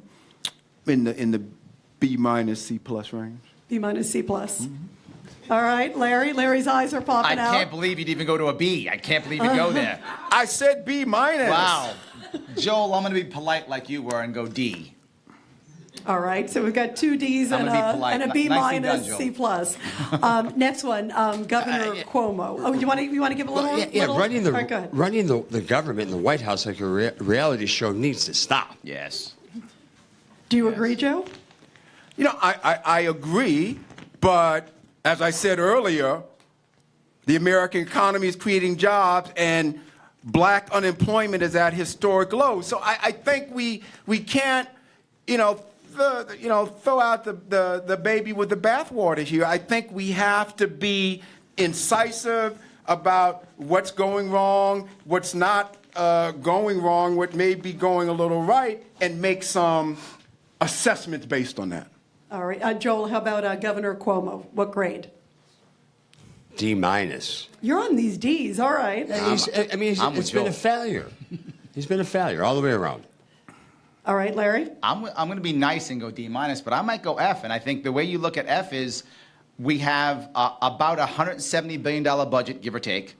B minus C plus range. B minus C plus. Mm-hmm. All right, Larry. Larry's eyes are popping out. I can't believe you'd even go to a B. I can't believe you'd go there. I said B minus. Wow. Joel, I'm going to be polite like you were and go D. All right, so we've got 2 Ds and a B minus C plus. Next one, Governor Cuomo. Oh, you want to give a little? Little? Running Right, the government in the White House like a reality show needs to stop. Yes. Do you agree, Joe? I agree, but as I said earlier, the American economy is creating jobs and black unemployment is at historic lows. So I think we can't, throw out the baby with the bathwater here. I think we have to be incisive about what's going wrong, what's not going wrong, what may be going a little right, and make some assessments based on that. All right, Joel, how about Governor Cuomo? What grade? D minus. You're on these Ds, all right. It's been a failure. He's been a failure all the way around. All right, Larry? I'm going to be nice and go D minus, but I might go F. And I think the way you look at F is we have about a $170 billion budget, give or take,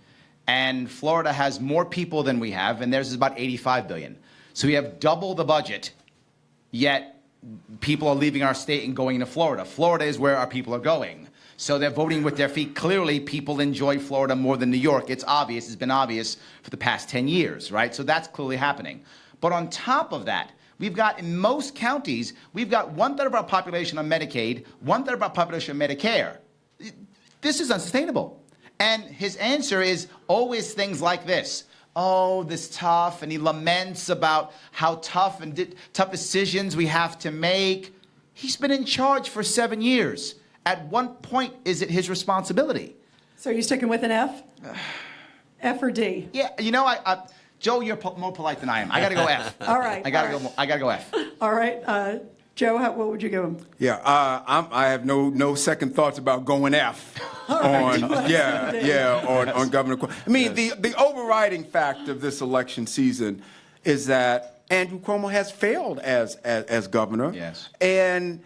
and Florida has more people than we have, and theirs is about $85 billion. So we have double the budget, yet people are leaving our state and going to Florida. Florida is where our people are going. So they're voting with their feet. Clearly, people enjoy Florida more than New York. It's obvious. It's been obvious for the past 10 years, right? So that's clearly happening. But on top of that, we've got, in most counties, we've got 1/3 of our population on Medicaid, 1/3 of our population on Medicare. This is unsustainable. And his answer is always things like this. Oh, this tough, and he laments about how tough tough decisions we have to make. He's been in charge for 7 years. At what point is it his responsibility? So are you sticking with an F? F or D? Yeah, Joe, you're more polite than I am. I got to go F. All right. I got to go F. All right, Joe, what would you give him? Yeah, I have no second thoughts about going F on Governor Cuomo. I mean, the overriding fact of this election season is that Andrew Cuomo has failed as governor. Yes. And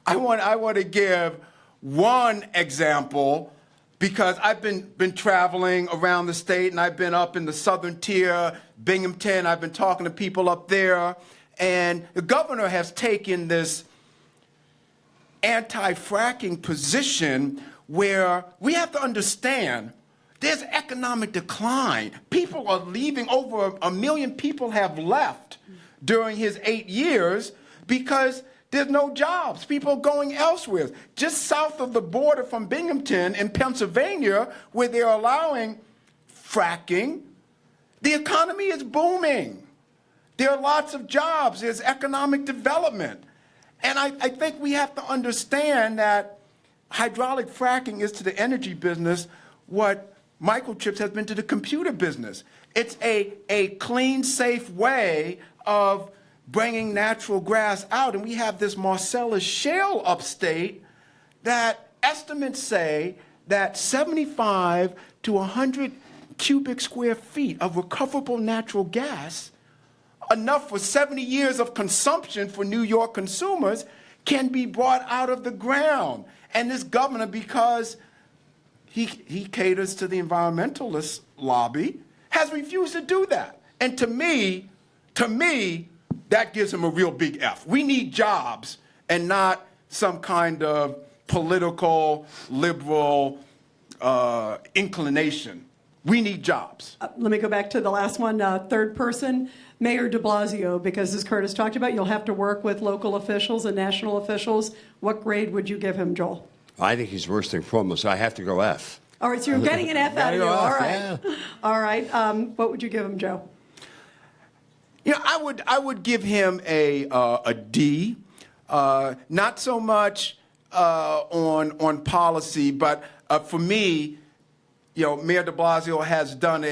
I want to give one example because I've been traveling around the state and I've been up in the southern tier, Binghamton. I've been talking to people up there. And the governor has taken this anti-fracking position where we have to understand there's economic decline. People are leaving. Over 1 million people have left during his 8 years because there's no jobs. People are going elsewhere. Just south of the border from Binghamton in Pennsylvania, where they're allowing fracking, the economy is booming. There are lots of jobs. There's economic development. And I think we have to understand that hydraulic fracking is to the energy business what microchips has been to the computer business. It's a clean, safe way of bringing natural gas out. And we have this Marcellus Shale upstate that estimates say that 75 to 100 cubic square feet of recoverable natural gas, enough for 70 years of consumption for New York consumers, can be brought out of the ground. And this governor, because he caters to the environmentalist lobby, has refused to do that. And to me, that gives him a real big F. We need jobs and not some kind of political, liberal inclination. We need jobs. Let me go back to the last one, third person, Mayor de Blasio, because as Curtis talked about, you'll have to work with local officials and national officials. What grade would you give him, Joel? I think he's worse than Cuomo, so I have to go F. All right, so you're getting an F out of you. Gotta go All F, right. yeah. All right. What would you give him, Joe? You know, I would give him a D. Not so much on policy, but for me, you know, Mayor de Blasio has done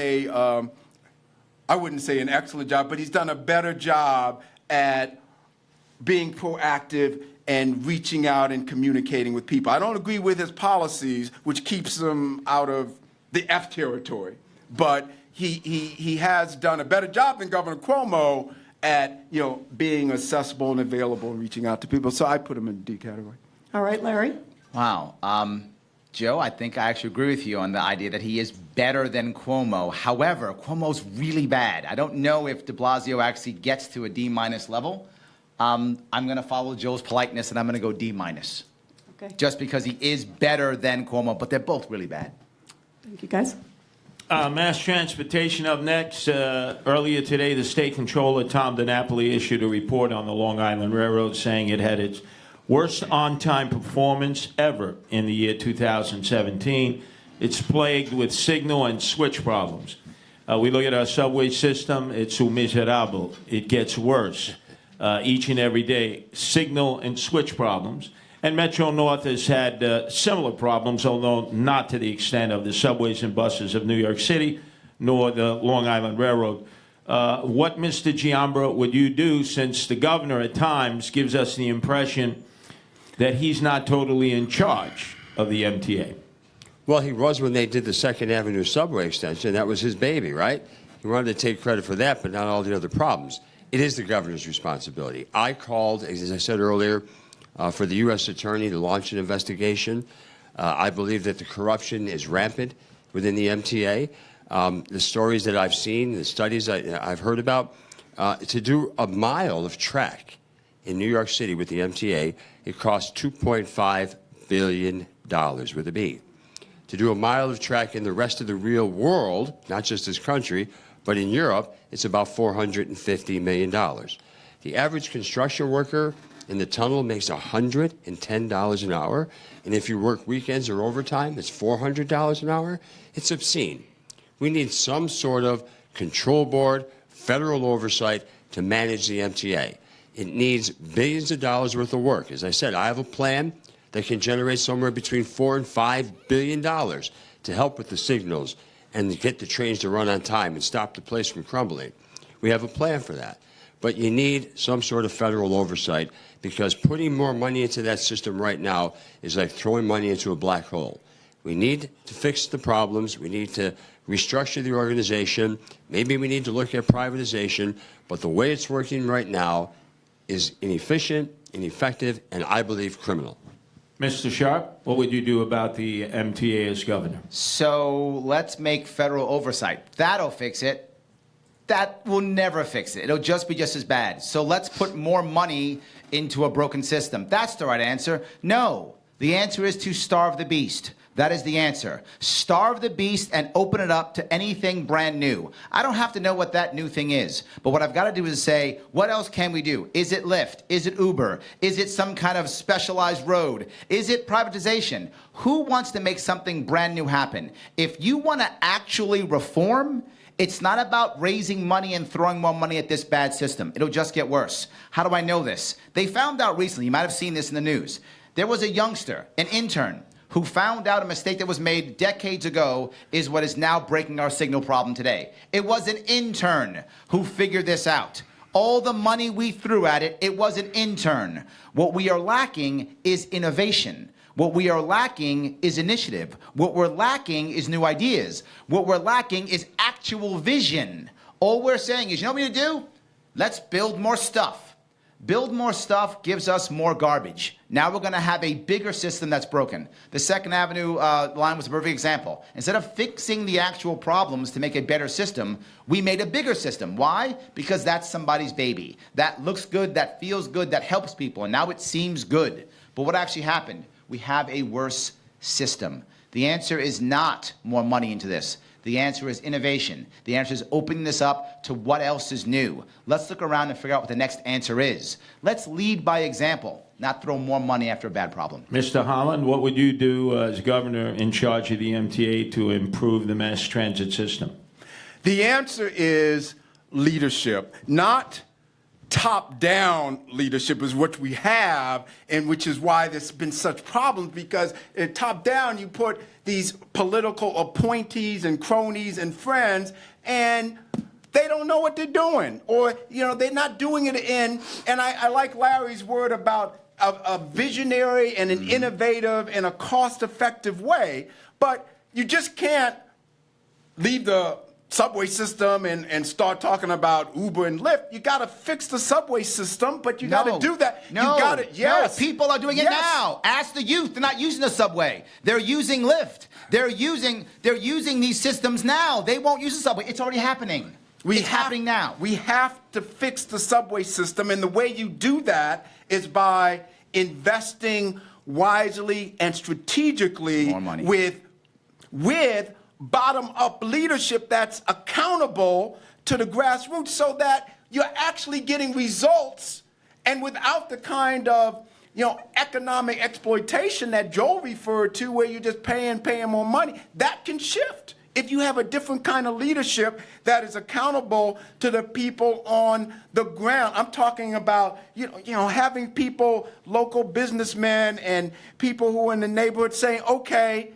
I wouldn't say an excellent job, but he's done a better job at being proactive and reaching out and communicating with people. I don't agree with his policies, which keeps him out of the F territory, but he has done a better job than Governor Cuomo at, you know, being accessible and available and reaching out to people. So I put him in the D category. All right, Larry? Wow. Joe, I think I actually agree with you on the idea that he is better than Cuomo. However, Cuomo's really bad. I don't know if de Blasio actually gets to a D- level. I'm going to follow Joe's politeness, and I'm going to go D-. Okay. Just because he is better than Cuomo, but they're both really bad. Thank you, guys. Mass transportation up next. Earlier today, the state controller, Tom DiNapoli, issued a report on the Long Island Railroad saying it had its worst on-time performance ever in the year 2017. It's plagued with signal and switch problems. We look at our subway system, it's miserable. It gets worse each and every day. Signal and switch problems. And Metro North has had similar problems, although not to the extent of the subways and buses of New York City, nor the Long Island Railroad. What, Mr. Giambra, would you do, since the governor at times gives us the impression that he's not totally in charge of the MTA? Well, he was when they did the Second Avenue subway extension. That was his baby, right? He wanted to take credit for that, but not all the other problems. It is the governor's responsibility. I called, as I said earlier, for the U.S. attorney to launch an investigation. I believe that the corruption is rampant within the MTA. The stories that I've seen, the studies I've heard about, to do a mile of track in New York City with the MTA, it costs $2.5 billion with a B. To do a mile of track in the rest of the real world, not just this country, but in Europe, it's about $450 million. The average construction worker in the tunnel makes $110 an hour, and if you work weekends or overtime, it's $400 an hour. It's obscene. We need some sort of control board, federal oversight to manage the MTA. It needs billions of dollars worth of work. As I said, I have a plan that can generate somewhere between $4 and $5 billion to help with the signals and to get the trains to run on time and stop the place from crumbling. We have a plan for that. But you need some sort of federal oversight, because putting more money into that system right now is like throwing money into a black hole. We need to fix the problems. We need to restructure the organization. Maybe we need to look at privatization. But the way it's working right now is inefficient, ineffective, and I believe criminal. Mr. Sharp, what would you do about the MTA as governor? So let's make federal oversight. That'll fix it. That will never fix it. It'll just be just as bad. So let's put more money into a broken system. That's the right answer. No. The answer is to starve the beast. That is the answer. Starve the beast and open it up to anything brand new. I don't have to know what that new thing is, but what I've got to do is say, what else can we do? Is it Lyft? Is it Uber? Is it some kind of specialized road? Is it privatization? Who wants to make something brand new happen? If you want to actually reform, it's not about raising money and throwing more money at this bad system. It'll just get worse. How do I know this? They found out recently, you might have seen this in the news. There was a youngster, an intern, who found out a mistake that was made decades ago is what is now breaking our signal problem today. It was an intern who figured this out. All the money we threw at it, it was an intern. What we are lacking is innovation. What we are lacking is initiative. What we're lacking is new ideas. What we're lacking is actual vision. All we're saying is, you know what we need to do? Let's build more stuff. Build more stuff gives us more garbage. Now we're going to have a bigger system that's broken. The Second Avenue line was a perfect example. Instead of fixing the actual problems to make a better system, we made a bigger system. Why? Because that's somebody's baby. That looks good, that feels good, that helps people, and now it seems good. But what actually happened? We have a worse system. The answer is not more money into this. The answer is innovation. The answer is opening this up to what else is new. Let's look around and figure out what the next answer is. Let's lead by example, not throw more money after a bad problem. Mr. Holland, what would you do as governor in charge of the MTA to improve the mass transit system? The answer is leadership, not top-down leadership is what we have, and which is why there's been such problems, because top-down you put these political appointees and cronies and friends, and they don't know what they're doing, or they're not doing it in, and I like Larry's word about a visionary and an innovative and a cost-effective way, but you just can't leave the subway system and start talking about Uber and Lyft. You got to fix the subway system, but you got to do that. No, you gotta, yes. No, people are doing it now. Ask the youth. They're not using the subway. They're using Lyft. They're using these systems now. They won't use the subway. It's already happening. It's happening now. We have to fix the subway system, and the way you do that is by investing wisely and strategically More money. with bottom-up leadership that's accountable to the grassroots, so that you're actually getting results, and without the kind of economic exploitation that Joel referred to, where you're just paying more money. That can shift if you have a different kind of leadership that is accountable to the people on the ground. I'm talking about having people, local businessmen and people who are in the neighborhood saying, okay,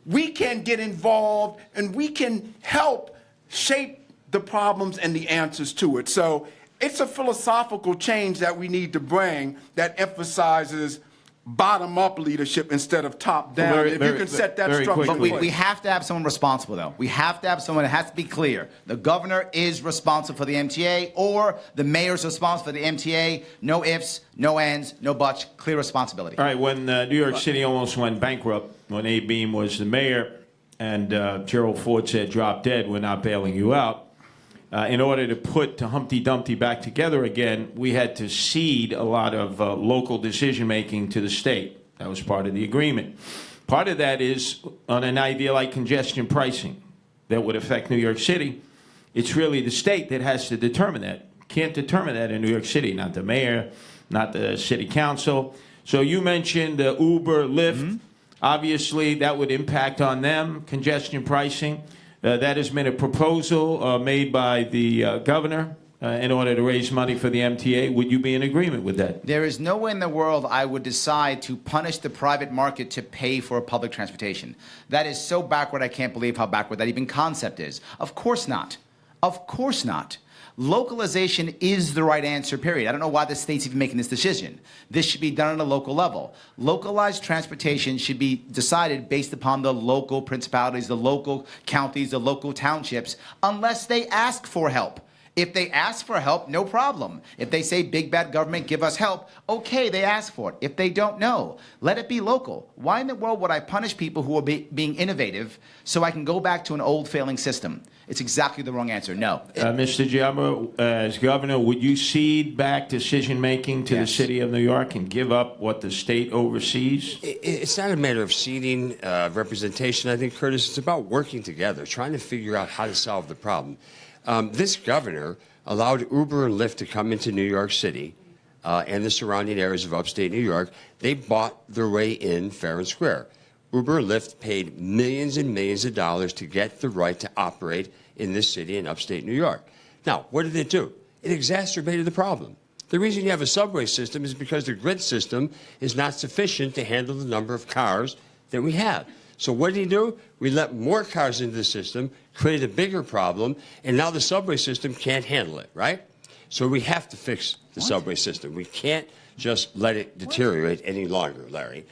we can get involved and we can help shape the problems and the answers to it. So it's a philosophical change that we need to bring that emphasizes bottom-up leadership instead of top-down. Well, if you can set that structure. But we have to have someone responsible, though. We have to have someone that has to be clear. The governor is responsible for the MTA, or the mayor's responsible for the MTA. No ifs, no ands, no buts. Clear responsibility. All right, when New York City almost went bankrupt, when Abe Beame was the mayor, and Gerald Ford said, drop dead, we're not bailing you out, in order to put Humpty Dumpty back together again, we had to cede a lot of local decision-making to the state. That was part of the agreement. Part of that is on an idea like congestion pricing that would affect New York City. It's really the state that has to determine that. Can't determine that in New York City, not the mayor, not the city council. So you mentioned Uber, Lyft. Mm-hmm. Obviously, that would impact on them, congestion pricing. That has been a proposal made by the governor in order to raise money for the MTA. Would you be in agreement with that? There is no way in the world I would decide to punish the private market to pay for public transportation. That is so backward, I can't believe how backward that even concept is. Of course not. Of course not. Localization is the right answer, period. I don't know why the state's even making this decision. This should be done at a local level. Localized transportation should be decided based upon the local principalities, the local counties, the local townships, unless they ask for help. If they ask for help, no problem. If they say, big bad government, give us help, okay, they ask for it. If they don't know, let it be local. Why in the world would I punish people who are being innovative so I can go back to an old failing system? It's exactly the wrong answer, no. Mr. Giamma, as governor, would you cede back decision-making to the Yes. city of New York and give up what the state oversees? It's not a matter of ceding representation, I think, Curtis. It's about working together, trying to figure out how to solve the problem. This governor allowed Uber and Lyft to come into New York City and the surrounding areas of upstate New York. They bought their way in fair and square. Uber and Lyft paid millions and millions of dollars to get the right to operate in this city in upstate New York. Now, what did it do? It exacerbated the problem. The reason you have a subway system is because the grid system is not sufficient to handle the number of cars that we have. So what did he do? We let more cars into the system, created a bigger problem, and now the subway system can't handle it, right? So we have to fix the subway system. We can't just let it deteriorate any longer, Larry.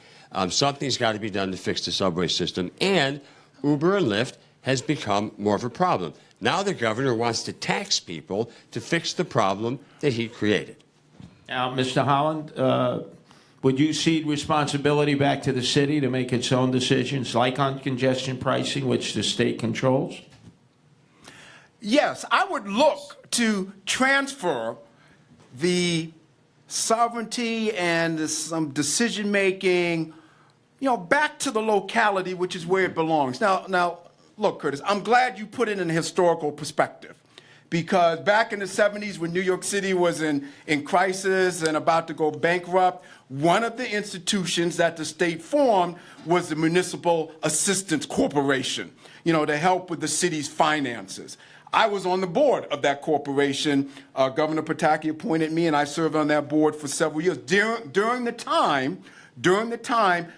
Something's got to be done to fix the subway system, and Uber and Lyft has become more of a problem. Now the governor wants to tax people to fix the problem that he created. Now, Mr. Holland, would you cede responsibility back to the city to make its own decisions, like on congestion pricing, which the state controls? Yes, I would look to transfer the sovereignty and some decision-making, back to the locality, which is where it belongs. Now, look, Curtis, I'm glad you put it in a historical perspective, because back in the 70s, when New York City was in crisis and about to go bankrupt, one of the institutions that the state formed was the Municipal Assistance Corporation, to help with the city's finances. I was on the board of that corporation. Governor Pataki appointed me, and I served on that board for several years during the time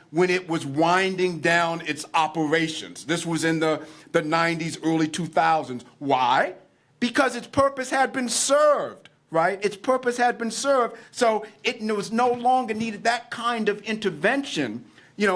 when it was winding down its operations. This was in the 90s, early 2000s. Why? Because its purpose had been served, right? Its purpose had been served, so it was no longer needed that kind of intervention,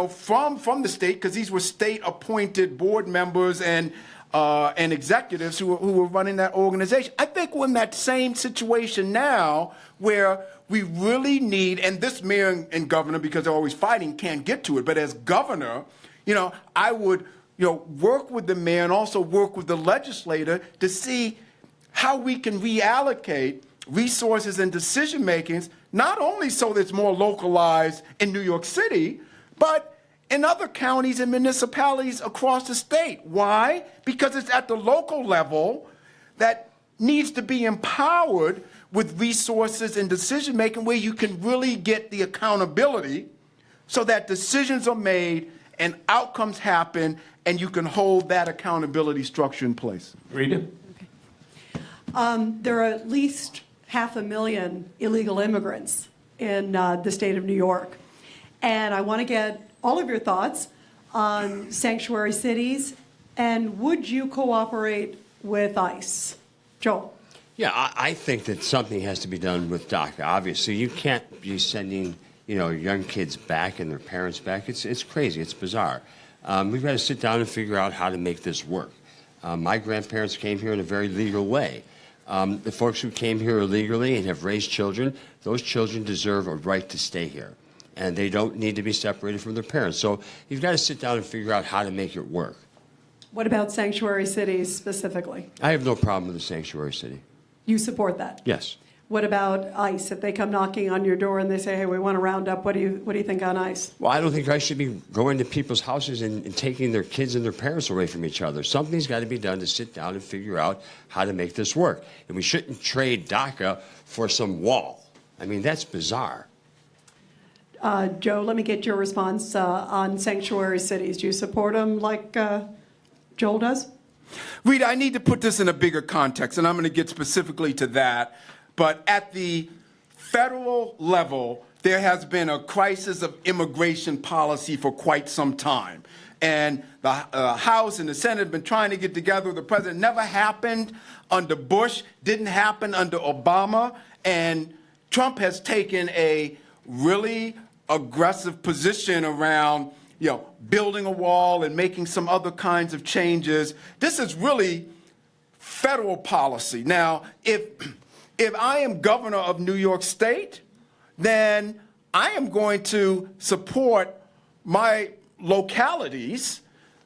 from the state, because these were state-appointed board members and executives who were running that organization. I think we're in that same situation now, where we really need, and this mayor and governor, because they're always fighting, can't get to it, but as governor, I would, work with the mayor and also work with the legislator to see how we can reallocate resources and decision makings, not only so that it's more localized in New York City, but in other counties and municipalities across the state. Why? Because it's at the local level that needs to be empowered with resources and decision making, where you can really get the accountability so that decisions are made and outcomes happen, and you can hold that accountability structure in place. Rita? There are at least 500,000 illegal immigrants in the state of New York. And I want to get all of your thoughts on sanctuary cities, and would you cooperate with ICE? Joel? Yeah, I think that something has to be done with DACA. Obviously, you can't be sending, young kids back and their parents back. It's crazy. It's bizarre. We've got to sit down and figure out how to make this work. My grandparents came here in a very legal way. The folks who came here illegally and have raised children, those children deserve a right to stay here, and they don't need to be separated from their parents. So you've got to sit down and figure out how to make it work. What about sanctuary cities specifically? I have no problem with the sanctuary city. You support that? Yes. What about ICE? If they come knocking on your door and they say, hey, we want to round up, what do you think on ICE? Well, I don't think I should be going to people's houses and taking their kids and their parents away from each other. Something's got to be done to sit down and figure out how to make this work. And we shouldn't trade DACA for some wall. I mean, that's bizarre. Joe, let me get your response on sanctuary cities. Do you support them like Joel does? Rita, I need to put this in a bigger context, and I'm going to get specifically to that. But at the federal level, there has been a crisis of immigration policy for quite some time. And the House and the Senate have been trying to get together with the president. Never happened under Bush, didn't happen under Obama. And Trump has taken a really aggressive position around, building a wall and making some other kinds of changes. This is really federal policy. Now, if I am governor of New York State, then I am going to support my localities,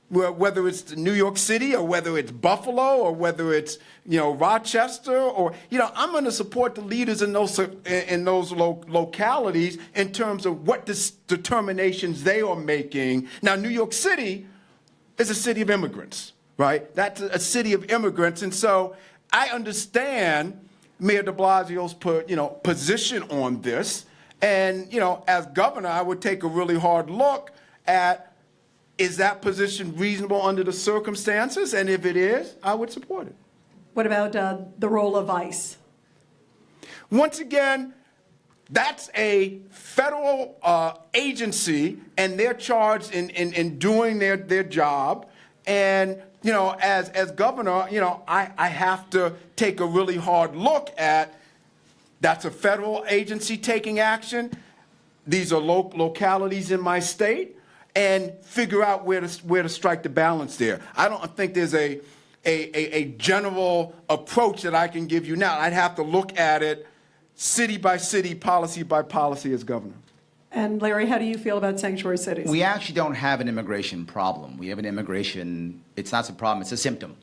whether it's New York City or whether it's Buffalo or whether it's Rochester, or I'm going to support the leaders in those localities in terms of what determinations they are making. Now, New York City is a city of immigrants, right? That's a city of immigrants, and so I understand Mayor de Blasio's position on this. And, as governor, I would take a really hard look at, is that position reasonable under the circumstances? And if it is, I would support it. What about the role of ICE? Once again, that's a federal agency, and they're charged in doing their job. And, as governor, I have to take a really hard look at, that's a federal agency taking action. These are localities in my state, and figure out where to strike the balance there. I don't think there's a general approach that I can give you now. I'd have to look at it city by city, policy by policy as governor. And Larry, how do you feel about sanctuary cities? We actually don't have an immigration problem. We have an immigration, it's not a problem, it's a symptom.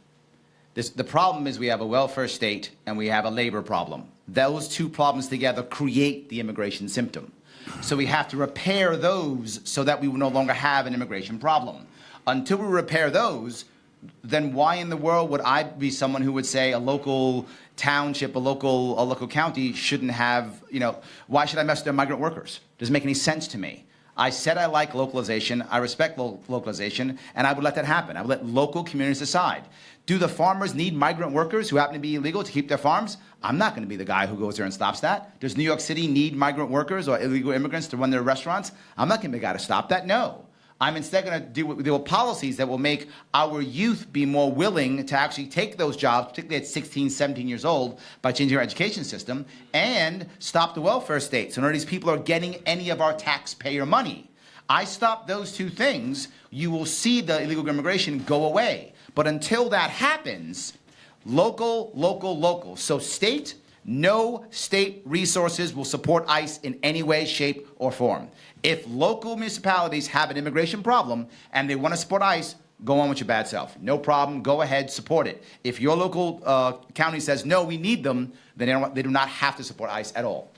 The problem is we have a welfare state and we have a labor problem. Those two problems together create the immigration symptom. So we have to repair those so that we will no longer have an immigration problem. Until we repair those, then why in the world would I be someone who would say a local township, a local county shouldn't have, why should I mess with their migrant workers? Doesn't make any sense to me. I said I like localization, I respect localization, and I would let that happen. I would let local communities decide. Do the farmers need migrant workers who happen to be illegal to keep their farms? I'm not going to be the guy who goes there and stops that. Does New York City need migrant workers or illegal immigrants to run their restaurants? I'm not going to be the guy to stop that, no. I'm instead going to deal with policies that will make our youth be more willing to actually take those jobs, particularly at 16, 17 years old, by changing our education system, and stop the welfare state. So none of these people are getting any of our taxpayer money. I stop those two things, you will see the illegal immigration go away. But until that happens, local, local, local. So state, no state resources will support ICE in any way, shape, or form. If local municipalities have an immigration problem and they want to support ICE, go on with your bad self. No problem. Go ahead, support it. If your local county says, no, we need them, then they do not have to support ICE at all.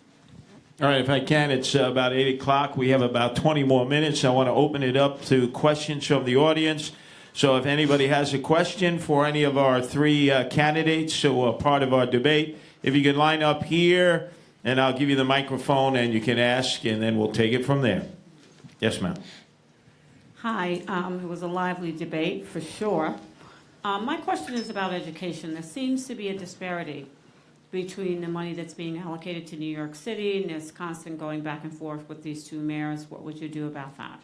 All right, if I can, it's about 8 o'clock. We have about 20 more minutes. I want to open it up to questions from the audience. So if anybody has a question for any of our three candidates who are part of our debate, if you can line up here, and I'll give you the microphone, and you can ask, and then we'll take it from there. Yes, ma'am. Hi. It was a lively debate, for sure. My question is about education. There seems to be a disparity between the money that's being allocated to New York City, and there's constant going back and forth with these two mayors. What would you do about that?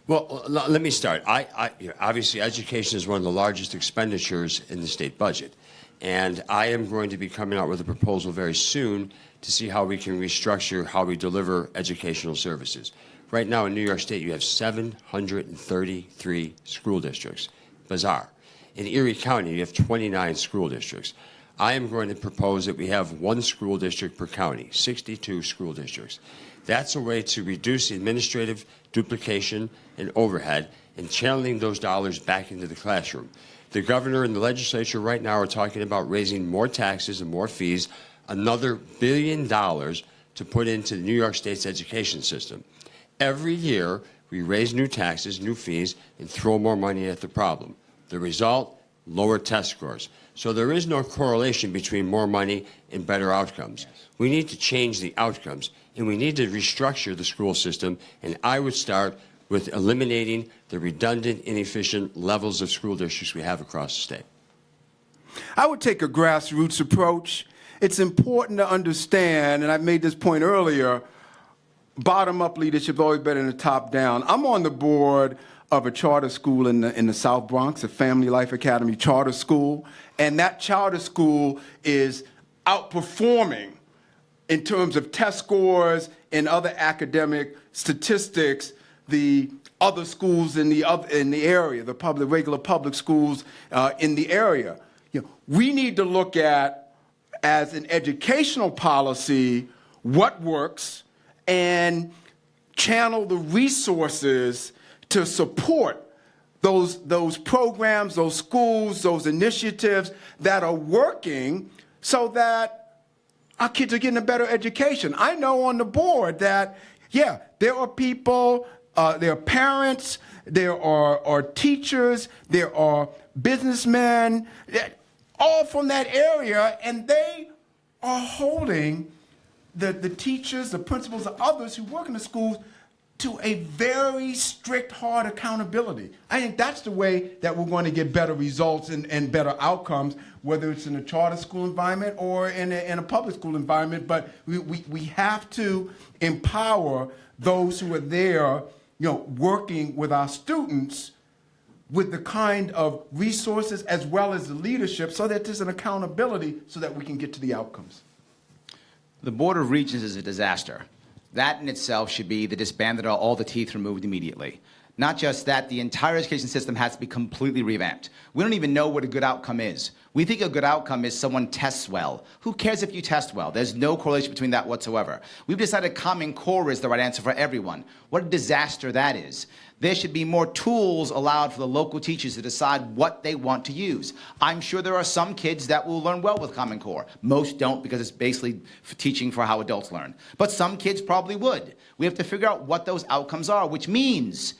Well, let me start. Obviously, education is one of the largest expenditures in the state budget. And I am going to be coming out with a proposal very soon to see how we can restructure how we deliver educational services. Right now in New York State, you have 733 school districts. Bizarre. In Erie County, you have 29 school districts. I am going to propose that we have one school district per county, 62 school districts. That's a way to reduce the administrative duplication and overhead and channeling those dollars back into the classroom. The governor and the legislature right now are talking about raising more taxes and more fees, another $1 billion to put into the New York State's education system. Every year, we raise new taxes, new fees, and throw more money at the problem. The result, lower test scores. So there is no correlation between more money and better outcomes. We need to change the outcomes, and we need to restructure the school system, and I would start with eliminating the redundant, inefficient levels of school districts we have across the state. I would take a grassroots approach. It's important to understand, and I made this point earlier, bottom-up leadership is always better than top-down. I'm on the board of a charter school in the South Bronx, a Family Life Academy charter school, and that charter school is outperforming in terms of test scores and other academic statistics the other schools in the area, the regular public schools in the area. we need to look at, as an educational policy, what works and channel the resources to support those programs, those schools, those initiatives that are working so that our kids are getting a better education. I know on the board that, there are people, there are parents, there are teachers, there are businessmen, all from that area, and they are holding the teachers, the principals, the others who work in the schools to a very strict, hard accountability. I think that's the way that we're going to get better results and better outcomes, whether it's in a charter school environment or in a public school environment. But we have to empower those who are there, working with our students with the kind of resources as well as the leadership so that there's an accountability so that we can get to the outcomes. The Board of Regents is a disaster. That in itself should be the disbanded, all the teeth removed immediately. Not just that, the entire education system has to be completely revamped. We don't even know what a good outcome is. We think a good outcome is someone tests well. Who cares if you test well? There's no correlation between that whatsoever. We've decided Common Core is the right answer for everyone. What a disaster that is. There should be more tools allowed for the local teachers to decide what they want to use. I'm sure there are some kids that will learn well with Common Core. Most don't because it's basically teaching for how adults learn. But some kids probably would. We have to figure out what those outcomes are, which means,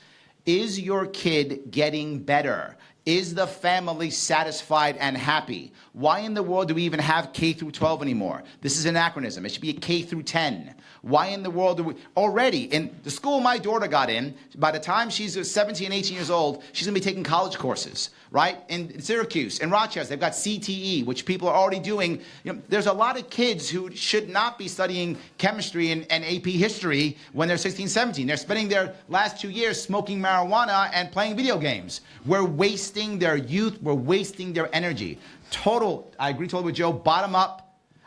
is your kid getting better? Is the family satisfied and happy? Why in the world do we even have K through 12 anymore? This is anachronism. It should be a K through 10. Why in the world do we already in the school my daughter got in, by the time she's 17, 18 years old, she's going to be taking college courses, right? In Syracuse, in Rochester, they've got CTE, which people are already doing. There's a lot of kids who should not be studying chemistry and AP history when they're 16, 17. They're spending their last 2 years smoking marijuana and playing video games. We're wasting their youth. We're wasting their energy. I agree totally with Joe, bottom up.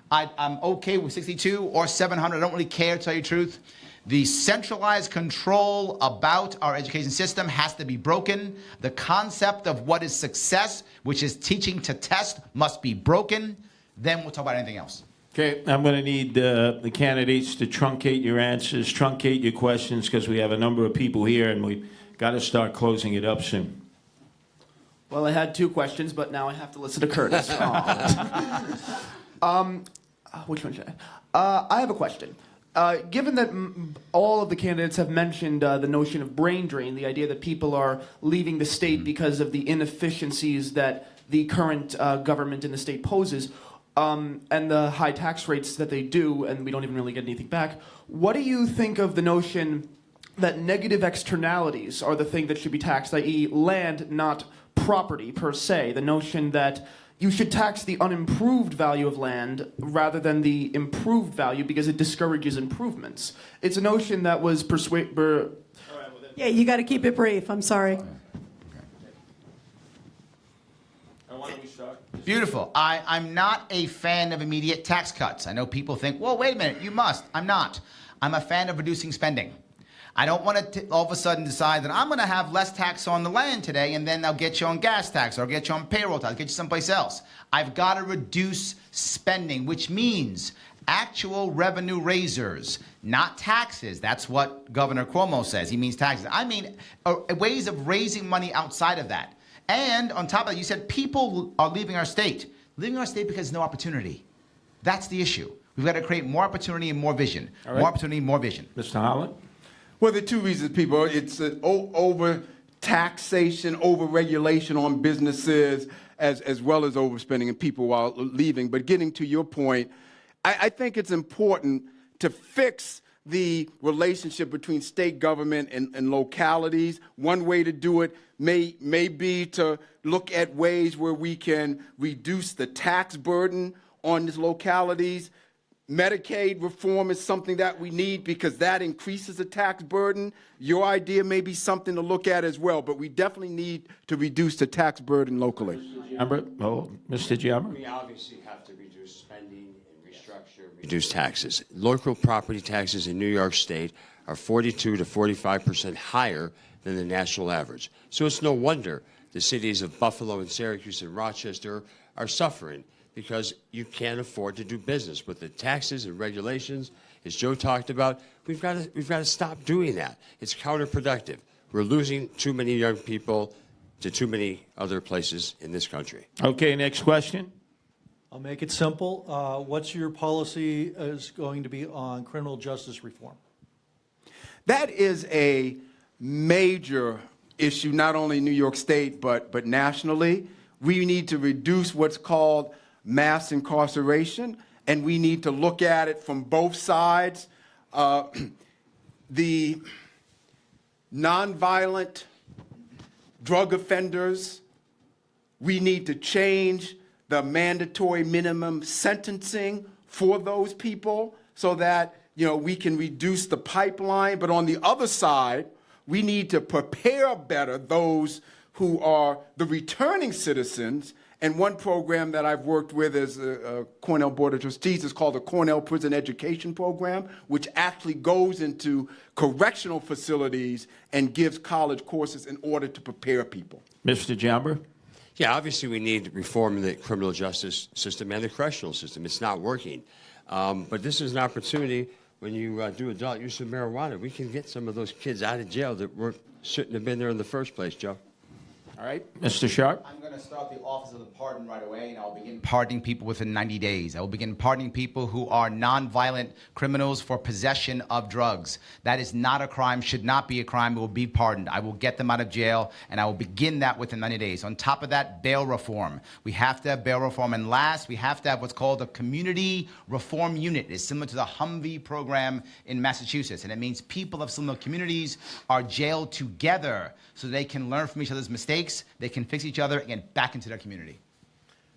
I'm okay with 62 or 700. I don't really care, to tell you the truth. The centralized control about our education system has to be broken. The concept of what is success, which is teaching to test, must be broken. Then we'll talk about anything else. Okay, I'm going to need the candidates to truncate your answers, truncate your questions, because we have a number of people here, and we've got to start closing it up soon. Well, I had 2 questions, but now I have to listen to Curtis. Which one should I? I have a question. Given that all of the candidates have mentioned the notion of brain drain, the idea that people are leaving the state because of the inefficiencies that the current government in the state poses, and the high tax rates that they do, and we don't even really get anything back, what do you think of the notion that negative externalities are the thing that should be taxed, i.e. land, not property per se? The notion that you should tax the unimproved value of land rather than the improved value because it discourages improvements. It's a notion that was Yeah, you got to keep it brief. I'm sorry. Why don't we start? Beautiful. I'm not a fan of immediate tax cuts. I know people think, well, wait a minute, you must. I'm not. I'm a fan of reducing spending. I don't want to all of a sudden decide that I'm going to have less tax on the land today, and then I'll get you on gas tax, or I'll get you on payroll tax, I'll get you someplace else. I've got to reduce spending, which means actual revenue raisers, not taxes. That's what Governor Cuomo says. He means taxes. I mean ways of raising money outside of that. And on top of that, you said people are leaving our state. Leaving our state because there's no opportunity. That's the issue. We've got to create more opportunity and more vision. All right. More opportunity, more vision. Mr. Holland? Well, there are 2 reasons, people. It's over taxation, over regulation on businesses, as well as overspending and people while leaving. But getting to your point, I think it's important to fix the relationship between state government and localities. One way to do it may be to look at ways where we can reduce the tax burden on these localities. Medicaid reform is something that we need because that increases the tax burden. Your idea may be something to look at as well, but we definitely need to reduce the tax burden locally. Mr. Giamber? We obviously have to reduce spending and restructure, reduce taxes. Local property taxes in New York State are 42 to 45% higher than the national average. So it's no wonder the cities of Buffalo and Syracuse and Rochester are suffering because you can't afford to do business with the taxes and regulations, as Joe talked about. We've got to stop doing that. It's counterproductive. We're losing too many young people to too many other places in this country. Okay, next question. I'll make it simple. What's your policy is going to be on criminal justice reform? That is a major issue, not only in New York State, but nationally. We need to reduce what's called mass incarceration, and we need to look at it from both sides. The nonviolent drug offenders, we need to change the mandatory minimum sentencing for those people so that we can reduce the pipeline. But on the other side, we need to prepare better those who are the returning citizens. And one program that I've worked with as a Cornell Board of Trustees is called the Cornell Prison Education Program, which actually goes into correctional facilities and gives college courses in order to prepare people. Mr. Jamber? Yeah, obviously we need to reform the criminal justice system and the correctional system. It's not working. But this is an opportunity when you do adult use of marijuana. We can get some of those kids out of jail that shouldn't have been there in the first place, Joe. All right. Mr. Sharp? I'm going to start the Office of the Pardon right away, and I'll begin pardoning people within 90 days. I will begin pardoning people who are nonviolent criminals for possession of drugs. That is not a crime, should not be a crime. It will be pardoned. I will get them out of jail, and I will begin that within 90 days. On top of that, bail reform. We have to have bail reform. And last, we have to have what's called a community reform unit. It's similar to the Humvee program in Massachusetts, and it means people of similar communities are jailed together so they can learn from each other's mistakes, they can fix each other, and get back into their community.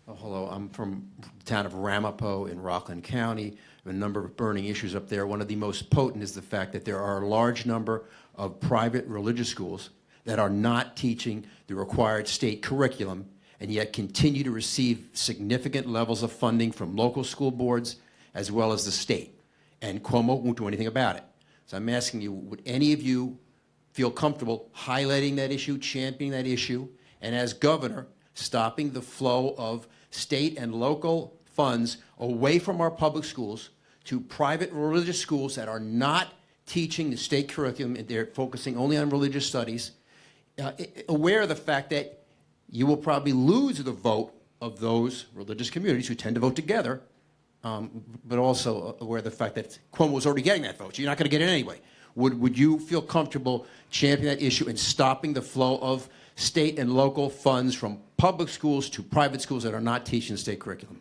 Oh, hello, I'm from the town of Ramapo in Rockland County. A number of burning issues up there. One of the most potent is the fact that there are a large number of private religious schools that are not teaching the required state curriculum and yet continue to receive significant levels of funding from local school boards as well as the state. And Cuomo won't do anything about it. So I'm asking you, would any of you feel comfortable highlighting that issue, championing that issue, and as governor, stopping the flow of state and local funds away from our public schools to private religious schools that are not teaching the state curriculum and they're focusing only on religious studies, aware of the fact that you will probably lose the vote of those religious communities who tend to vote together, but also aware of the fact that Cuomo was already getting that vote, so you're not going to get it anyway. Would you feel comfortable championing that issue and stopping the flow of state and local funds from public schools to private schools that are not teaching the state curriculum?